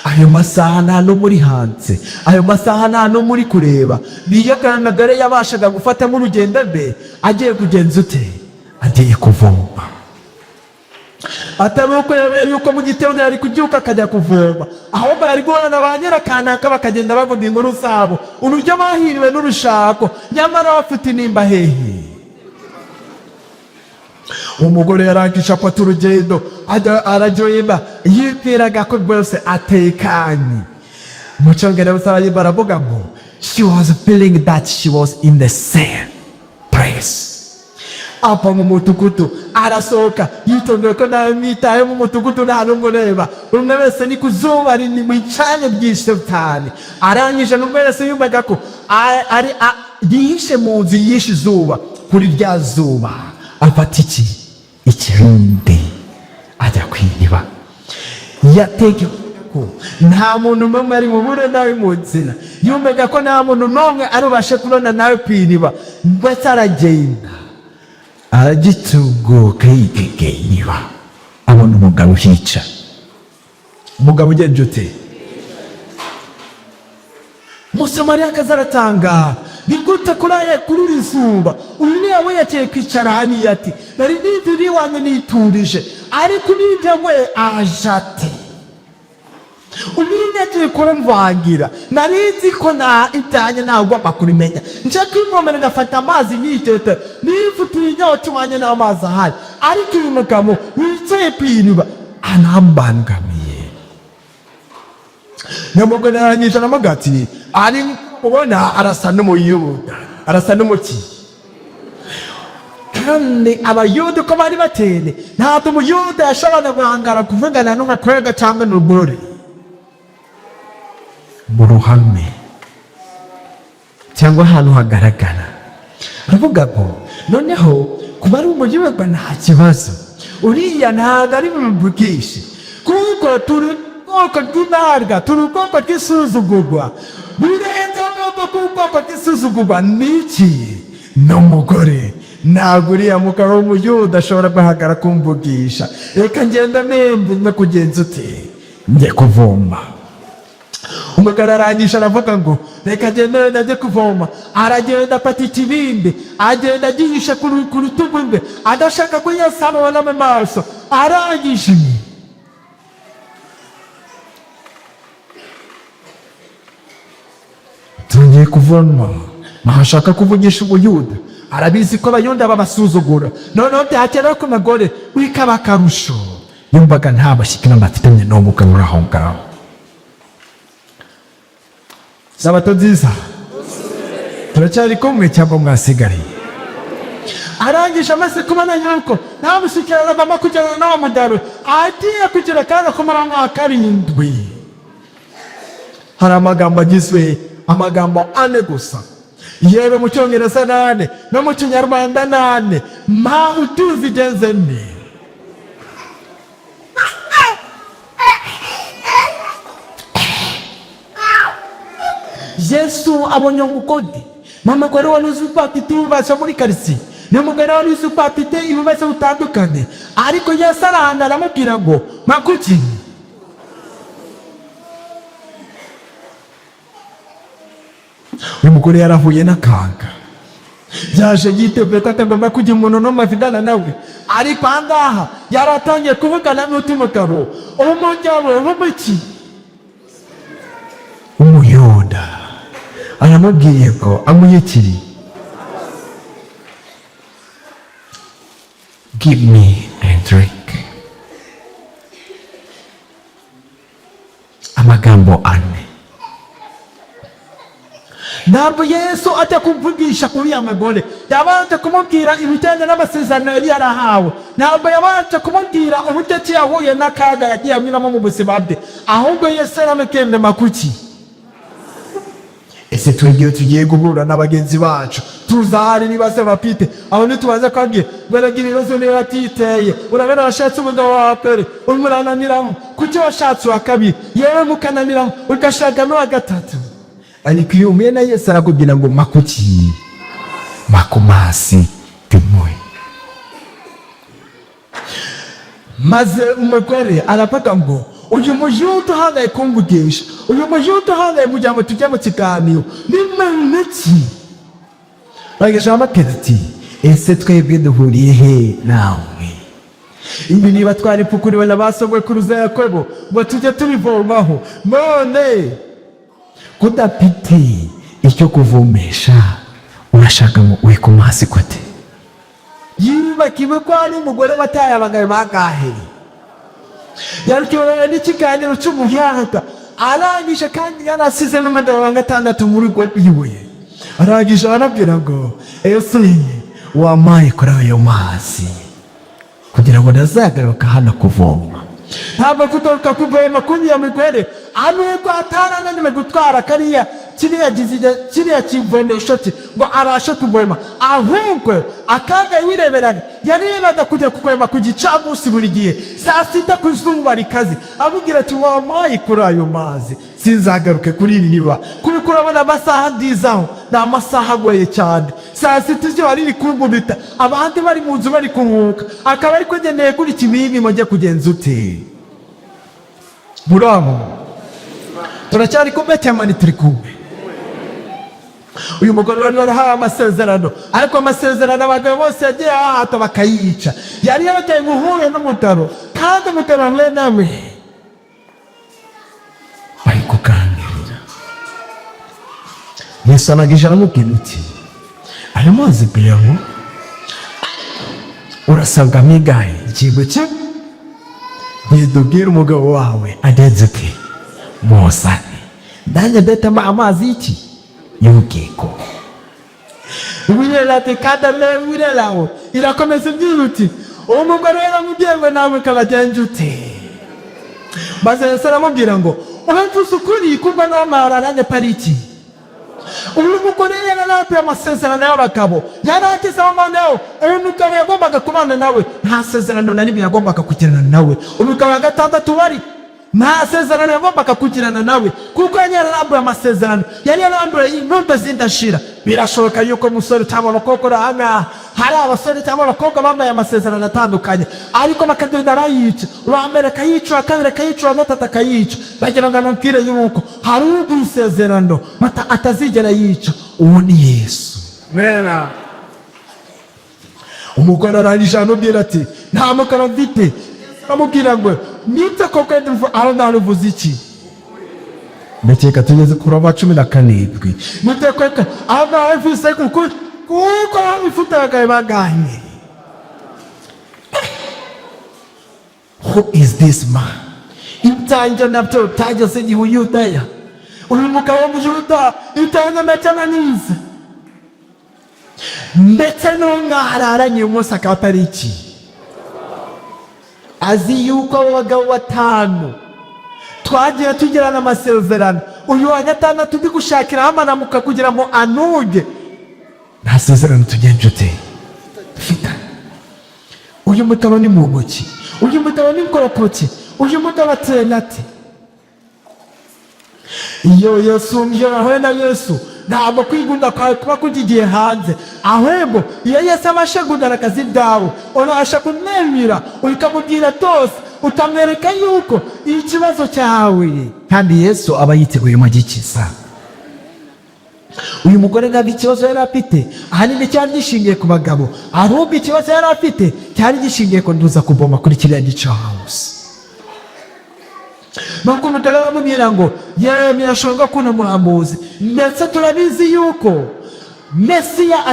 F: Ayo masaha nta no muri hanze, ayo masaha nta no muri kureba. Biyaganagare yabashaga gufata mu rugendo rwe agiye kugenza ute? Agiye kuvoma. Ataruko yuko mu gitondo yari kubyuka akajya kuvoma, aho bari guhana ba nyirakanaka bakagenda bavuga inkuru zabo urujya bahiriwe n'urushako nyamara bafite inimba hehe. Umugore yarangije afata urugendo araryohemba yibwiraga ko rwose atekanye. mu cyongereza baravuga ngo she was feeling that she was in the same place. Apa mu mutugudu arasohoka yitondeye ko nawe mwitaye mu mutugudu nta n'umureba, umwe wese ni kuzuba rini mwicanye byishe cyane. Arangije n'umwe wese yumvaga ko ari yihishe mu nzu yishe izuba. Kuri rya zuba afata ikirundi ajya kwiriba. Yateke ko nta muntu n'umwe ari mu bure nawe mu nzira, yumvaga ko nta muntu n'umwe arubashe kubona nawe kwiriba. Mbese aragenda aragitunguka yikegeniba, abona umugabo uhica. Umugabo ugenje ute? Musamariyakazi aratanga, ni gute kuri izuba uyu ni yawe yateye kwicara hariya ati nari nidiri wanjye niturije, ariko nibyo we ajate uyu yateye kure mvangira, narizi ko na ibyanjye ntabwo bakurimenya, nje kwivomera ngafata amazi nyitete nifutiye inyota wanjye n'amazi ahari, ariko uyu mugabo wicaye kwiriba anambangamiye. Nyamugore aranyisha n'amagati ari ubona arasa n'umuyuda, arasa n'umuki. Kandi abayuda uko bari batene ntabwo umuyuda yashobora guhangara kuvugana n'umukobwa cyangwa n'umugore mu ruhame cyangwa ahantu hagaragara. Aravuga ngo noneho kuba ari umuyuda nta kibazo, uriya ntabwo ari bumuvugishe kuko turi ubwoko bw'intarwa, turi ubwoko bw'isuzugurwa. Birenze ubwoko bw'isuzugurwa n'iki? Ni umugore. Ntabwo uriya mugabo w'umuyuda ashobora guhagara kumvugisha. Reka ngenda nembe no kugenza ute njye kuvoma. Umugabo arangije aravuga ngo reka ngende najye kuvoma. Aragenda afata ikibindi agenda agihisha ku rutugu rwe adashaka ko yasabana mu maso. Arangije tugiye kuvoma, ntashaka kuvugisha umuyuda, arabizi ko abayuda babasuzugura. Noneho byakera ko umugore wikaba akarusho, yumvaga nta bashyikira bafitanye n'umugabo uri aho ngaho. Sabato nziza, turacyari kumwe cyangwa mwasigariye? Arangije amaze kubona yuko nta mushyikirano agomba kujyana n'uwo mugabo, agiye kugira kandi kumara mwaka 7. Hari amagambo agizwe amagambo 4 gusa, yewe mu cyongereza 8 no mu kinyarwanda 8. Mpamvu tuzigenze ni Yesu abonye umugodi mama kwa wari uzupafite ububasha muri karisi, ni umugore wari uzupafite ibibazo bitandukanye, ariko Yesu arahanda aramubwira ngo makuki uyu mugore yarahuye n'akaga, yaje yiteguye ko atagomba kujya umuntu n'umafidana nawe, ariko ahangaha yaratangiye kuvugana n'uti mugabo umugabo w'umuki umuyuda. Aramubwiye ko amuyikiri, give me a drink. Amagambo 4. Ntabwo Yesu ajya kumvugisha kuri ya mugore, yabanje kumubwira ibijyanye n'amasezerano yari yarahawe. Ntabwo yabanje kumubwira uburyo ki yahuye n'akaga yagiye anyuramo mu buzima bwe, ahubwo Yesu aramukende makuki. Ese tugiye guhura n'abagenzi bacu, tuzahari nibaze bapite aho ntitubaze kwabwiye baragira ibibazo niba atiteye, urabona washatse umugabo wa pere umurananiramo, kuki washatse uwa kabiri yewe mukananiramo ugashaka n'uwa gatatu. Ariko iyo uhuye na Yesu arakubwira ngo makuki makumasi timoye. Maze umugore aravuga ngo uyu muyuda uhaye kumvugisha, uyu muyuda uhaye kugira ngo tujye mu kiganiro ni meneki. Bagashama ati ese twebwe duhuriye he nawe? Ibi niba twari pukuriwe na basogokuruza Yakobo ngo tujye tubivomaho, none kudafite icyo kuvomesha urashaka ngo wikumasi kote? Yibakiwe ko ari umugore wataye abagabo bagahe, yarukiwe n'ikiganiro cy'umuhanga arangije kandi yarasize n'amadara wa gatandatu muri rwo ibuye. Arangije arabwira ngo Yesu wampaye kuri ayo mazi kugira ngo ntazagaruka hano kuvoma. Ntabwo kugaruka kuvoma kugiye mu kwere anuko atarananiwe gutwara kiriya kivomesho cye ngo arashe kuvoma, ahubwo akaga yireberaga yarebaga kujya kuvoma ku gicamunsi buri gihe saa sita ku zuba rikaze, abubwira ati wampaye kuri ayo mazi sinzagaruke kuri iri riba, kuko urabona amasaha ndizaho ni amasaha agoye cyane. Saa sita ibyo wari iri kumbubita, abandi bari mu nzu bari kuruhuka, akaba ari kugendeye kuri kibindi mujye kugenza ute. Muraho turacyari kumwe cyangwa turi kumwe? Uyu mugore wari warahawe amasezerano, ariko amasezerano abagabo bose yagiye ahata bakayica. Yari yabateye guhura n'umutaro, kandi umutaro hamwe namwe bari kuganirira. Yesu anagije aramubwira uti ayo mazi biyanywa urasabwa migahe ikintu cye ntidubwire umugabo wawe agenze ati muzane nanjye ndatema amazi y'iki y'ubugingo. Wirela ati kandi wirelaho irakomeza ibyira uti uwo mugore yaramubwiye ngo nawe kabagenje ute. Maze Yesu aramubwira ngo uhamvuze ukuri kumva n'amahoro nanjye pariki. Uyu mugore yaranape amasezerano y'abagabo, yaragize amahoro, uyu mugabo yagombaga kubana nawe, nta sezerano na rimwe yagombaga kugirana nawe. Umugabo wa gatandatu wari nta sezerano yagombaga kugirana nawe, kuko yari yararambuye amasezerano, yari yarambuye intumbi z'indashira. Birashoboka yuko umusore cyangwa abakobwa urahamya hari abasore cyangwa abakobwa bambaye amasezerano atandukanye, ariko bakagenda arayica, uwa mbere akayica, uwa kabiri akayica, uwa gatatu akayica. Bagira ngo anabwire yuko hari uguha isezerano atazigera yica, uwo ni Yesu. Mena umugore arangije anubwira ati nta mukara mfite. Amubwira ngo nite koko aho naruvuze iki? Ndakeka tugeze kuri wa 17. Nite koko aho naruvuze kuko abifutaga baganye. Who is this man? Imtanja nabyo tajase ni Uyudaya. Uyu mugabo w'Umuyuda itanga n'amananiza. Ndetse n'ungararanye umunsi akatariki. Azi yuko abagabo 5 twagiye tugirana amasezerano, uyu wa gatandatu ndi gushakira amanamuka kugira ngo anuge. Nta sezerano tugenje ute fita. Uyu mutabo ni mugoki, uyu mutabo ni korapoti, uyu mutabo atenate. Iyo Yesu mjora na Yesu ntabwo kwigunda kwa kugiye hanze, ahubwo iyo Yesu amashagundana akazi dawe urasha kunemira ukamubwira tose, utamwereka yuko ikibazo cyawe kandi Yesu aba yiteguye magikiza. Uyu mugore ntabwo ikibazo yari afite ahanini cyari gishingiye ku bagabo, ahubwo ikibazo yari afite cyari gishingiye ko nduza kuboma kuri kiriya gicahouse. Nuko umutara aramubwira ngo Yeremiya ashonga kuna muhambuzi, ndetse turabizi yuko Mesiya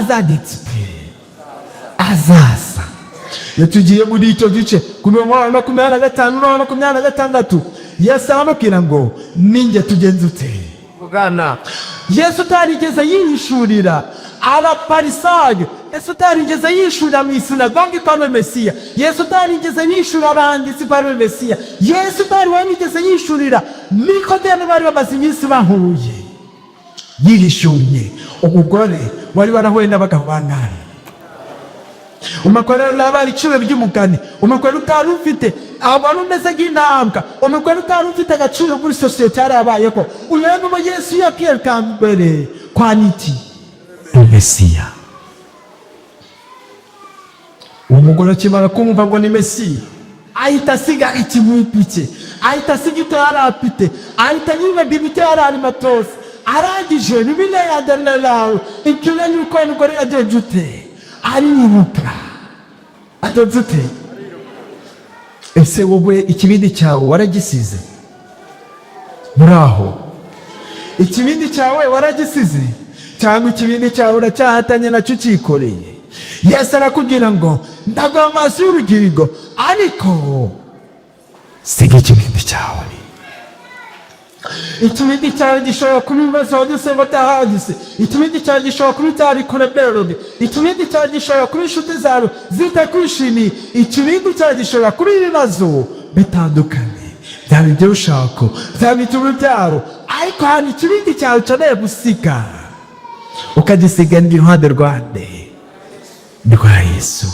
F: azaza. Yatugiye muri icyo gice ku 25 no 26. Yesu aramubwira ngo ninjye tugenze ute kugana. Yesu tarigeze yishurira abaparisayo, Yesu tarigeze yishurira mu isinagogi kwa Mesiya, Yesu tarigeze yishurira abanditsi kwa Mesiya, Yesu tarigeze yishurira Nikodemo bari bamaze iminsi bahuye. Yishuriye umugore wari warahuye n'abagabo bangana. Umugore n'abari cyo by'umugani, umugore utari ufite abantu umeze nk'intambwa, umugore utari ufite agaciro muri sosiyete yarabayeho. Uyu ni Yesu yapiyeri kambere kwa niti Mesiya. Umugore akimara kumva ngo ni Mesiya, ahita asiga ikimwipike, ahita asiga ito yarapite, ahita nyuma bibite yararima tose, arangije bibile yadanalawe ikira yuko umugore agenje ute aribuka atonze ute. Ese wowe ikibindi cyawe waragisize? Muraho ikibindi cyawe waragisize cyangwa ikibindi cyawe uracyahatanye nacyo cyikoreye? Yesu arakubwira ngo ndaguha amazi y'urugingo, ariko siga ikibindi cyawe. ikibindi cyawe gishobora kuba ibibazo wagize batahagise, ikibindi cyawe gishobora kuba utari kuremerode, ikibindi cyawe gishobora kuba inshuti zawe zitakwishimiye, ikibindi cyawe gishobora kuba ibibazo bitandukanye, byaba iby'urushako, byaba iby'urubyaro, ariko hari ikibindi cyawe ukeneye gusiga, ukagisiga iruhande rwa Yesu.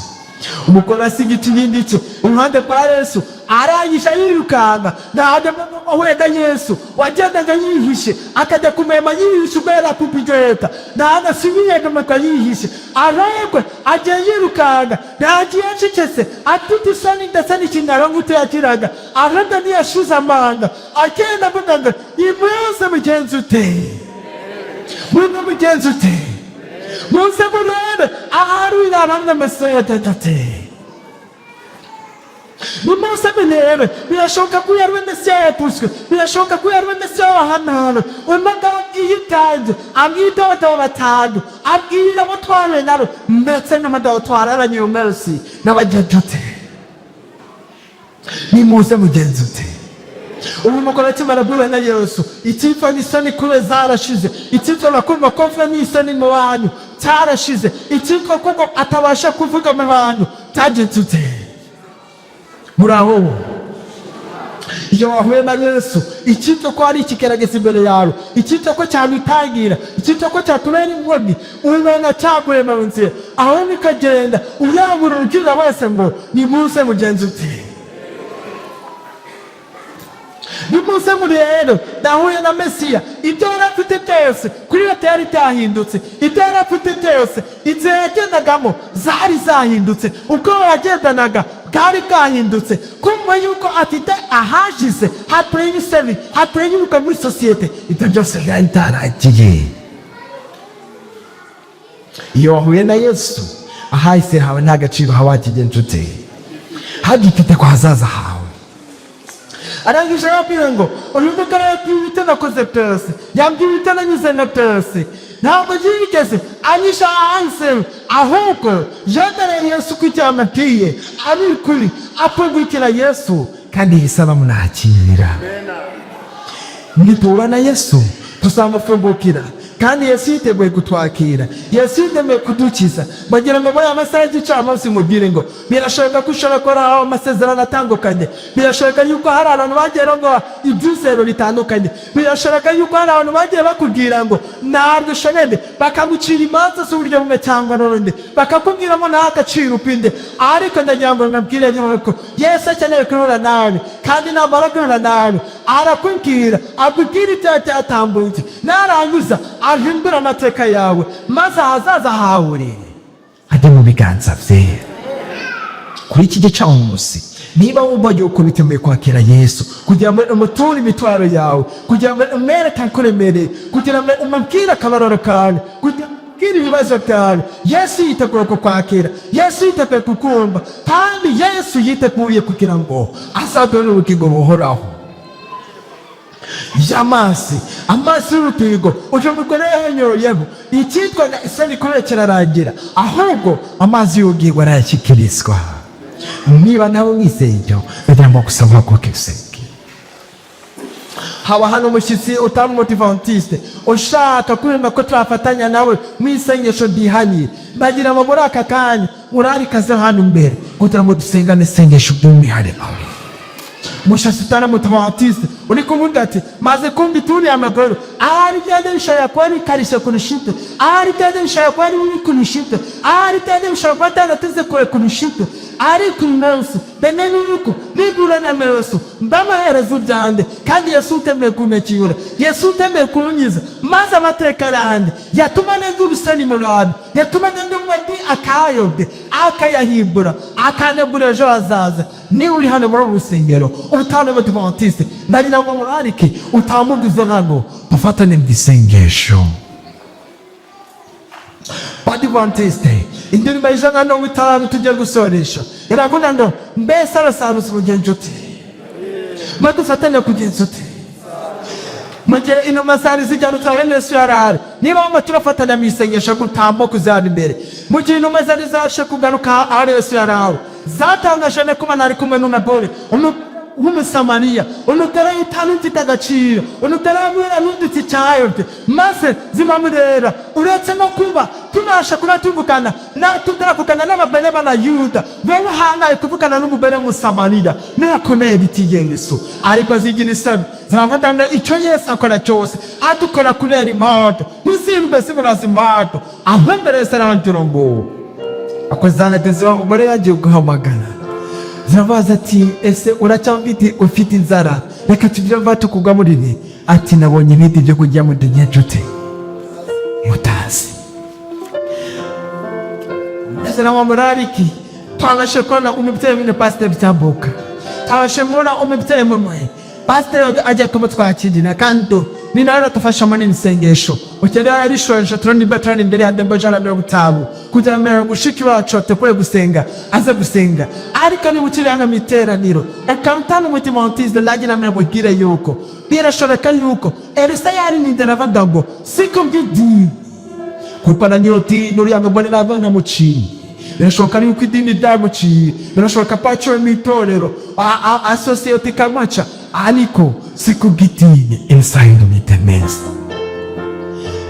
F: Umugore asiga ikibindi cye iruhande rwa Yesu, arangije yirukanka, ntajya wenda Yesu wagendaga yihishe, akajya kumema yihishe ubera kupigeta, ntanasubiye inyuma yihishe, aragwe agiye yirukanka, ntagiye acecetse, afite isoni ndetse n'ikinara nk'uko yakiraga, arada ntiyashize amanga, agenda avuga ngo imuze mugenzi ute, muze mugenzi ute, muze murebe ahari wirabamwe Mesiya ate. Nimuze murebe, birashoboka ko yari Mesiya yatuswe, birashoboka ko yari Mesiya wahanahana, umugabo yitanze, amwita abagabo batanu, abwira abo twahuye nabo, ndetse n'abagabo twararanye uyu munsi n'abagenzi ute. Nimuze mugenzi ute. Ubu mugore akimara guhura na Yesu, icyitwa n'isoni kure zarashize, icyitwa bakumva ko mvuga n'isoni mu bantu cyarashize, icyitwa kuko atabasha kuvuga mu bantu cyagenze ute. Muraho iyo wahuye na Yesu, icyitwa ko hari ikigerageza imbere yawe, icyitwa ko cyagutangira, icyitwa ko cyatubera inkoni, umenya cyaguye mu nzira, aho nikagenda uyabura urugira wese ngo nimuze mugenzi ute. Nimuze murebe, nahuye na Mesiya, ibyo yari afite byose kuri we byari byahindutse, ibyo yari afite byose inzira yagendagamo zari zahindutse, ubwo yagendanaga bwari bwahindutse, kumva yuko afite ahajize hatureye isebi, hatureye yuko muri sosiyete ibyo byose byari bitaragiye. Iyo wahuye na Yesu, ahahise hawe nta gaciro hawakigenje ute, hagifite ko hazaza hawe. Arangije arabwira ngo uyu mugabo yabwiye ibyo nakoze byose, yambwiye ibyo nanyuze na byose, ntabwo yigeze anyisha hanze, ahubwo yadareye Yesu ku icyo yamubwiye ari ukuri, apfungukira Yesu kandi yahise bamwakira. Niduhura na Yesu tuzamufungukira, kandi Yesu yiteguye kutwakira, Yesu yiteguye kudukiza. Bagira ngo muri amasaha y'igicamunsi mubwire ngo birashoboka ko ushobora gukora amasezerano atandukanye, birashoboka yuko hari abantu bagiye ngo ibyizero bitandukanye, birashoboka yuko hari abantu bagiye bakubwira ngo ntabwo ushoboye, bakagucira imanza z'uburyo bumwe cyangwa n'urundi, bakakubwira ngo nta gaciro upinde, ariko ndagira ngo nabwire yuko Yesu akeneye guhura nawe, kandi namara guhura nawe arakubwira, akubwira icyaha cyatambutse, narangiza ahindura amateka yawe, maze ahazaza hawe ajye mu biganza bye. Kuri iki gicamunsi, niba wumva yuko biteguye kwakira Yesu, kugira ngo umuture imitwaro yawe, kugira ngo umwereke akuremereye, kugira ngo umubwire akabaroro kawe, kugira ngo umubwire ibibazo byawe, Yesu yiteguye kukwakira, Yesu yiteguye kukumva, kandi Yesu yiteguye kugira ngo azaduhe ubugingo buhoraho. Amazi y'urutigo uje mugore yanyoyeho, icyitwa isoni kubera kirarangira, ahubwo amazi y'ubugingo arayashyikirizwa. Niba nawe wizeye ibyo, bigomba gusaba ko kisenge. Haba hano umushyitsi utari umudivantiste ushaka kwemera ko twafatanya nawe mu isengesho ryihaniye, bagira ngo muri aka kanya urarikaze hano imbere kugira ngo dusengane isengesho ry'umwihariko. Mushasitana mutabatiste uri kuvuga ati maze kumbi turi amagoro, ari byade bishaya ko ari karisha kunishite, ari byade bishaya ko ari kunishite, ari byade bishaya ko atanateze ko kunishite, ari kunaso benene yuko bigura na meso mbama herezo byande, kandi Yesu utemeye kunekiyura, Yesu utemeye kunyiza, maze amateka rande yatuma nende urusani mu rwanda, yatuma nende umwadi akayobye akayahibura akanebura ejo hazaza. Ni uri hano muri urusengero utane abadivantiste, ndagira ngo murarike utamugize hano bafatane mu isengesho. Badivantiste indirimbo y'ijana na mirongo itanu tugiye gusoresha iravuga ngo mbese arasaruza umugenzi ute, madufatane kugenza ute, mugihe inuma zari zijyana utawe Yesu yarahari. Niba wumva turafatanya mu isengesho gutambo kuzana imbere, mugihe inuma zari zashe kugaruka ahari Yesu yarahari, zatangaje ne kuba nari kumwe n'umugore nk'umusamariya unutera yitanu mfite agaciro unutera mwera n'uduti cyayote maze zimamurera uretse no kuba tunasha kuba tuvugana na tutavugana n'ababere b'abayuda bewe hangaye kuvugana n'umubere w'umusamariya nirakomeye biti Yesu ariko zigira isoni ziravuga icyo Yesu akora cyose adukora kurera impato nizimbe ziburaza impato ahembere serantiro ngo akozana teze umugore yagiye guhamagara zirabaza ati ese uracyamfite ufite inzara reka tujye vato kugwa muri ni ati nabonye ibindi byo kujya mu dunya jute mutazi Sera wamurariki twabashe kona umubyeyi w'ine pastor Bitambuka twabashe mura umubyeyi mumwe pastor ajya kumutwakirira kandi ni nawe tufasha muri insengesho ukeneye ari shoje turoni betrani imbere ya dembo jana 50 kugira ngo mushiki wacu atekure gusenga aze gusenga ariko ni bukiranga miteraniro akantana umutima wantize lagi na mubwire yuko birashoboka yuko Elisa yari nindera vandago siko ngidi kupana nyoti nurianga bonera abana muci birashoboka yuko idini damuci birashoboka pacho mitorero associate kamacha ariko siko gitinye inside mitemeza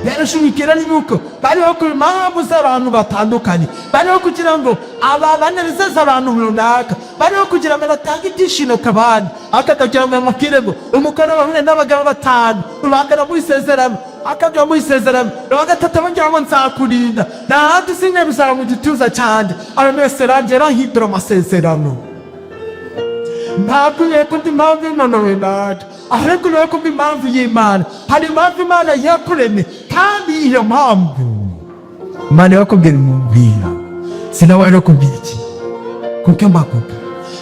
F: birashobora yuko bariho ku mpamvu z'abantu batandukanye bariho kugira ngo aba banezeza abantu runaka bariho kugira ngo batange ibyishimo kabandi akakagira ngo mukire ngo umukoro bamwe n'abagabo batanu ubangana mu isezerano akajya mu isezerano bagatata bagira ngo nzakurinda nahandi sinye bizaba mu gituza cyane arameseragera hidro amasezerano ntabwo yeko ndi mpamvu nonowe naje ahubwo nuko mbi mpamvu y'Imana hari impamvu Imana yakuremye kandi iyo mpamvu Imana yakubwira umubwira sinawe no kubiki kuko mbakuka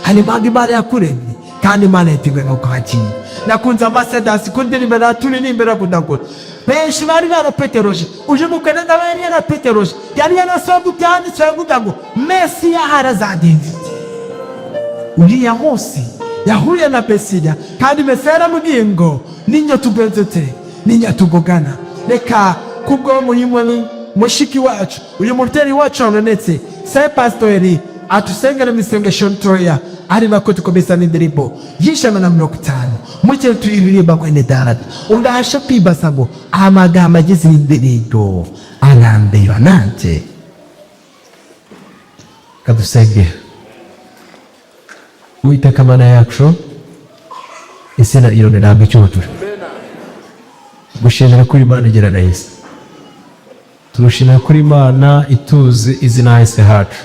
F: hari impamvu Imana yakuremye kandi Imana yateguye no kwakira nakunze amasedasi kundira imbere aturi n'imbere kudakora benshi bari barapeteroje uje mukene ndabari yarapeteroje yari yarasohoye byanditse avuga ngo Mesiya harazadinze uriya munsi yahuye na Mesiya kandi Mesiya aramubwiye ngo ninyo tugenzete ninyo tugogana reka kubwo muhimwe mushiki wacu uyu muteri wacu anonetse sai pastori atusengera misengesho ntoya ari nako tukomeza n'indirimbo y'ijana na 50 mucyo tuyiririmba kwene dada undasha kwibasa ngo amagama agize indirimbo arambera nanje kadusenge Uwiteka Mana yacu izina ironera icyubahiro gushimira kuri Imana igira neza turushimira kuri Imana ituze izina hese hacu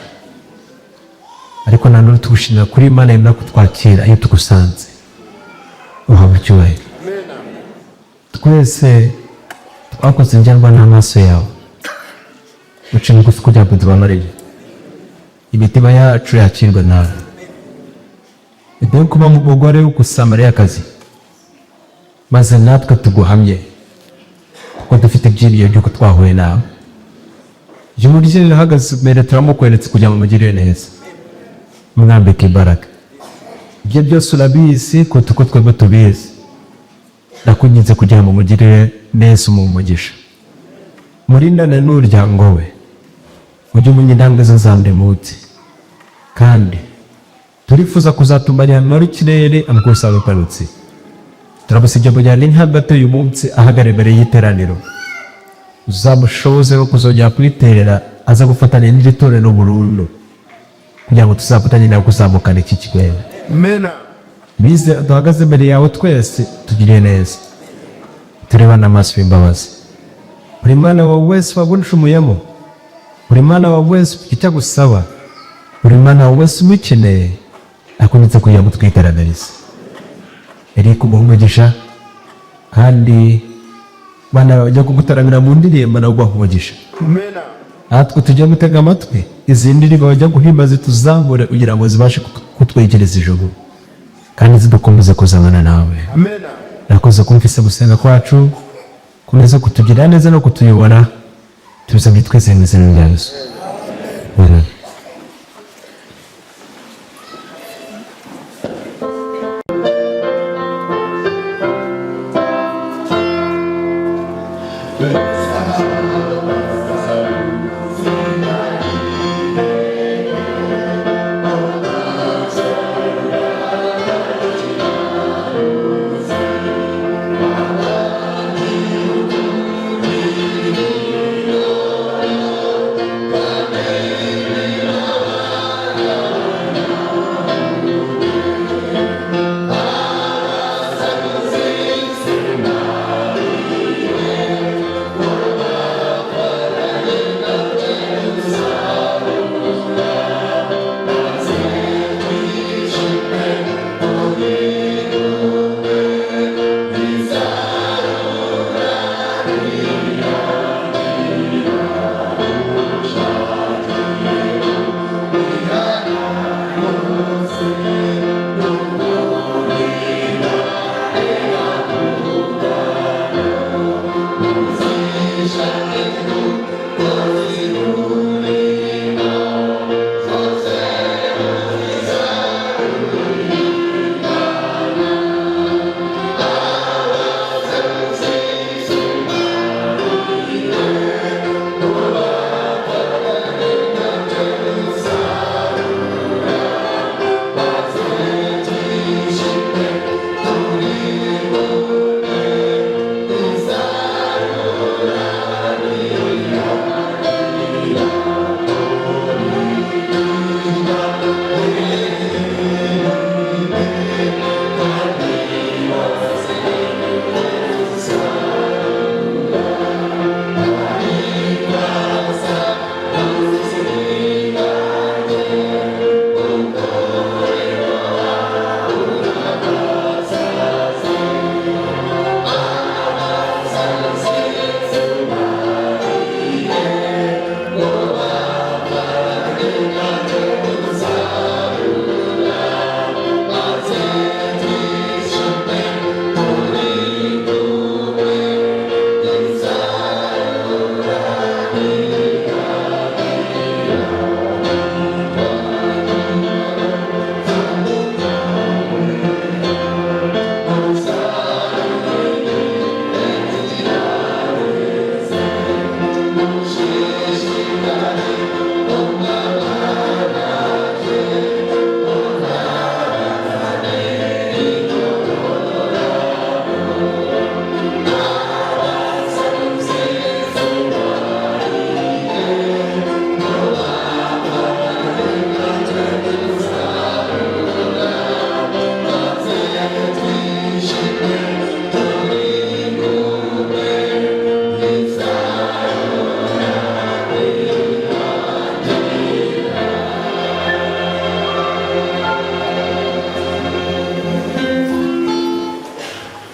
F: ariko nanone tugushimira kuri Imana yemera kutwakira iyo tugusanze uhawe icyubahiro twese twakoze njyanwa n'amaso yawe ucimo gusa kugira ngo tubamarire imitima yacu yakirwa nawe Ede kuba mu mugore w'Ugusamariyakazi maze natwe tuguhamye kuko dufite ibyiringiro by'uko twahuye nawe ijuru rye rirahagaze imbere turamukweretse kugira ngo mugirire neza mwambike imbaraga ibyo byose urabizi kuko uko twebwe tubizi ndakunyinze kugira ngo mugirire neza umugisha murindane n'umuryango we ujye umenya intambwe ze za buri munsi kandi turifuza kuzatumarira muri kirere amkosa ruparutse turabusijya bujyana n'intambwe uyu munsi ahagara imbere y'iteraniro uzamushoboze no kuzongera kwiterera aza gufatanya n'iritorero burundu kugira ngo tuzafatanye nawe kuzamukana iki kigwena
G: Amen.
F: bize duhagaze imbere yawe twese tugiriye neza turebana amaso y'imbabazi buri mwana wawe wese waguncumuyemo buri mwana wawe wese ufite icyo agusaba buri mwana wawe wese umukeneye akunze kugira ngo twiteranirize eri kumugisha kandi bana bajya kugutaramira mu ndirimbo nawe umugisha
G: Amen.
F: natwe tujya gutega amatwi izi ndirimbo bajya guhimba zituzamure kugira ngo zibashe kutwegereza ijuru kandi zidukomeze kuzabana nawe
G: Amen.
F: nakoze kumvise gusenga kwacu komeza kutugirira neza no kutuyobora tubisabye twese mu izina rya Yesu Amen.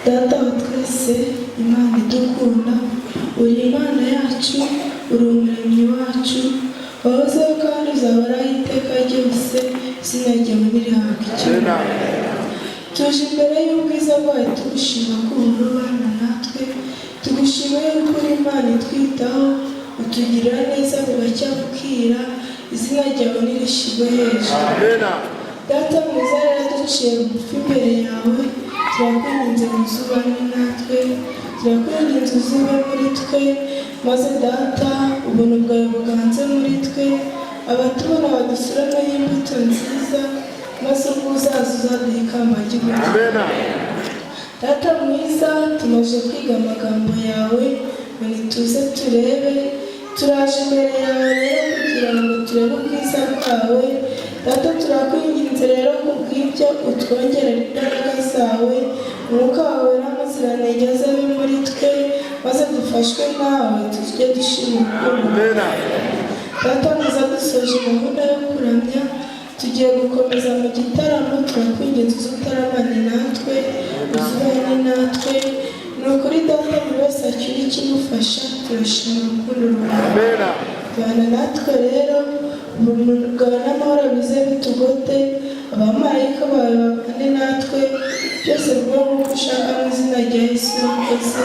G: Data wa twese, Imana idukunda, uri Imana yacu, uri umuremyi wacu, wahozeho kandi uzahoraho iteka ryose, izina ryawe nirihabwe icyubahiro. Tuje imbere y'ubwiza bwawe tugushima ko uhora ubana natwe, tugushima yuko uri Imana itwitaho, utugirira neza bugacya bukira, izina ryawe nirishimwe hejuru. Data mwiza rero duciye bugufi imbere yawe, turakwinginze ngo uzubane natwe, turakwinginze uzube muri twe, maze Data ubuntu bwawe buganze muri twe, abatubona badusuramo y'imbuto nziza, maze ubwo uzaza uzaduha ikamba ry'ubuzima. Data mwiza, tumaze kwiga amagambo yawe, ngo nituze turebe, turaje imbere yawe rero kugira ngo turebe ubwiza bwawe. Data turakwinginze rero kubw'ibyo utwongerera imbaraga zawe, umwuka wawe n'umuziranenge azabe muri twe, maze dufashwe nawe tujye dushima urukundo. Data mwiza, dusoje gahunda yo kuramya, tugiye gukomeza mu gitaramo, turakwinginze uzutaramane natwe, uzubane natwe. Ni ukuri Data buri wese acyure ikimufasha, turashima urukundo rwawe. Bana natwe rero, ubuntu bwawe n'amahoro bize bitugote, abamarayika bawe babane natwe, byose bibe nk'uko ushaka mu izina rya Yesu wakoze.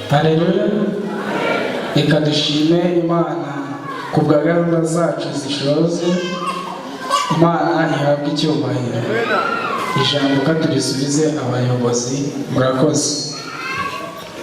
B: Haleluya. Reka dushime Imana ku bwa gahunda zacu zishoze. Imana ihabwe icyubahiro. Ijambo turisubize abayobozi. Murakoze.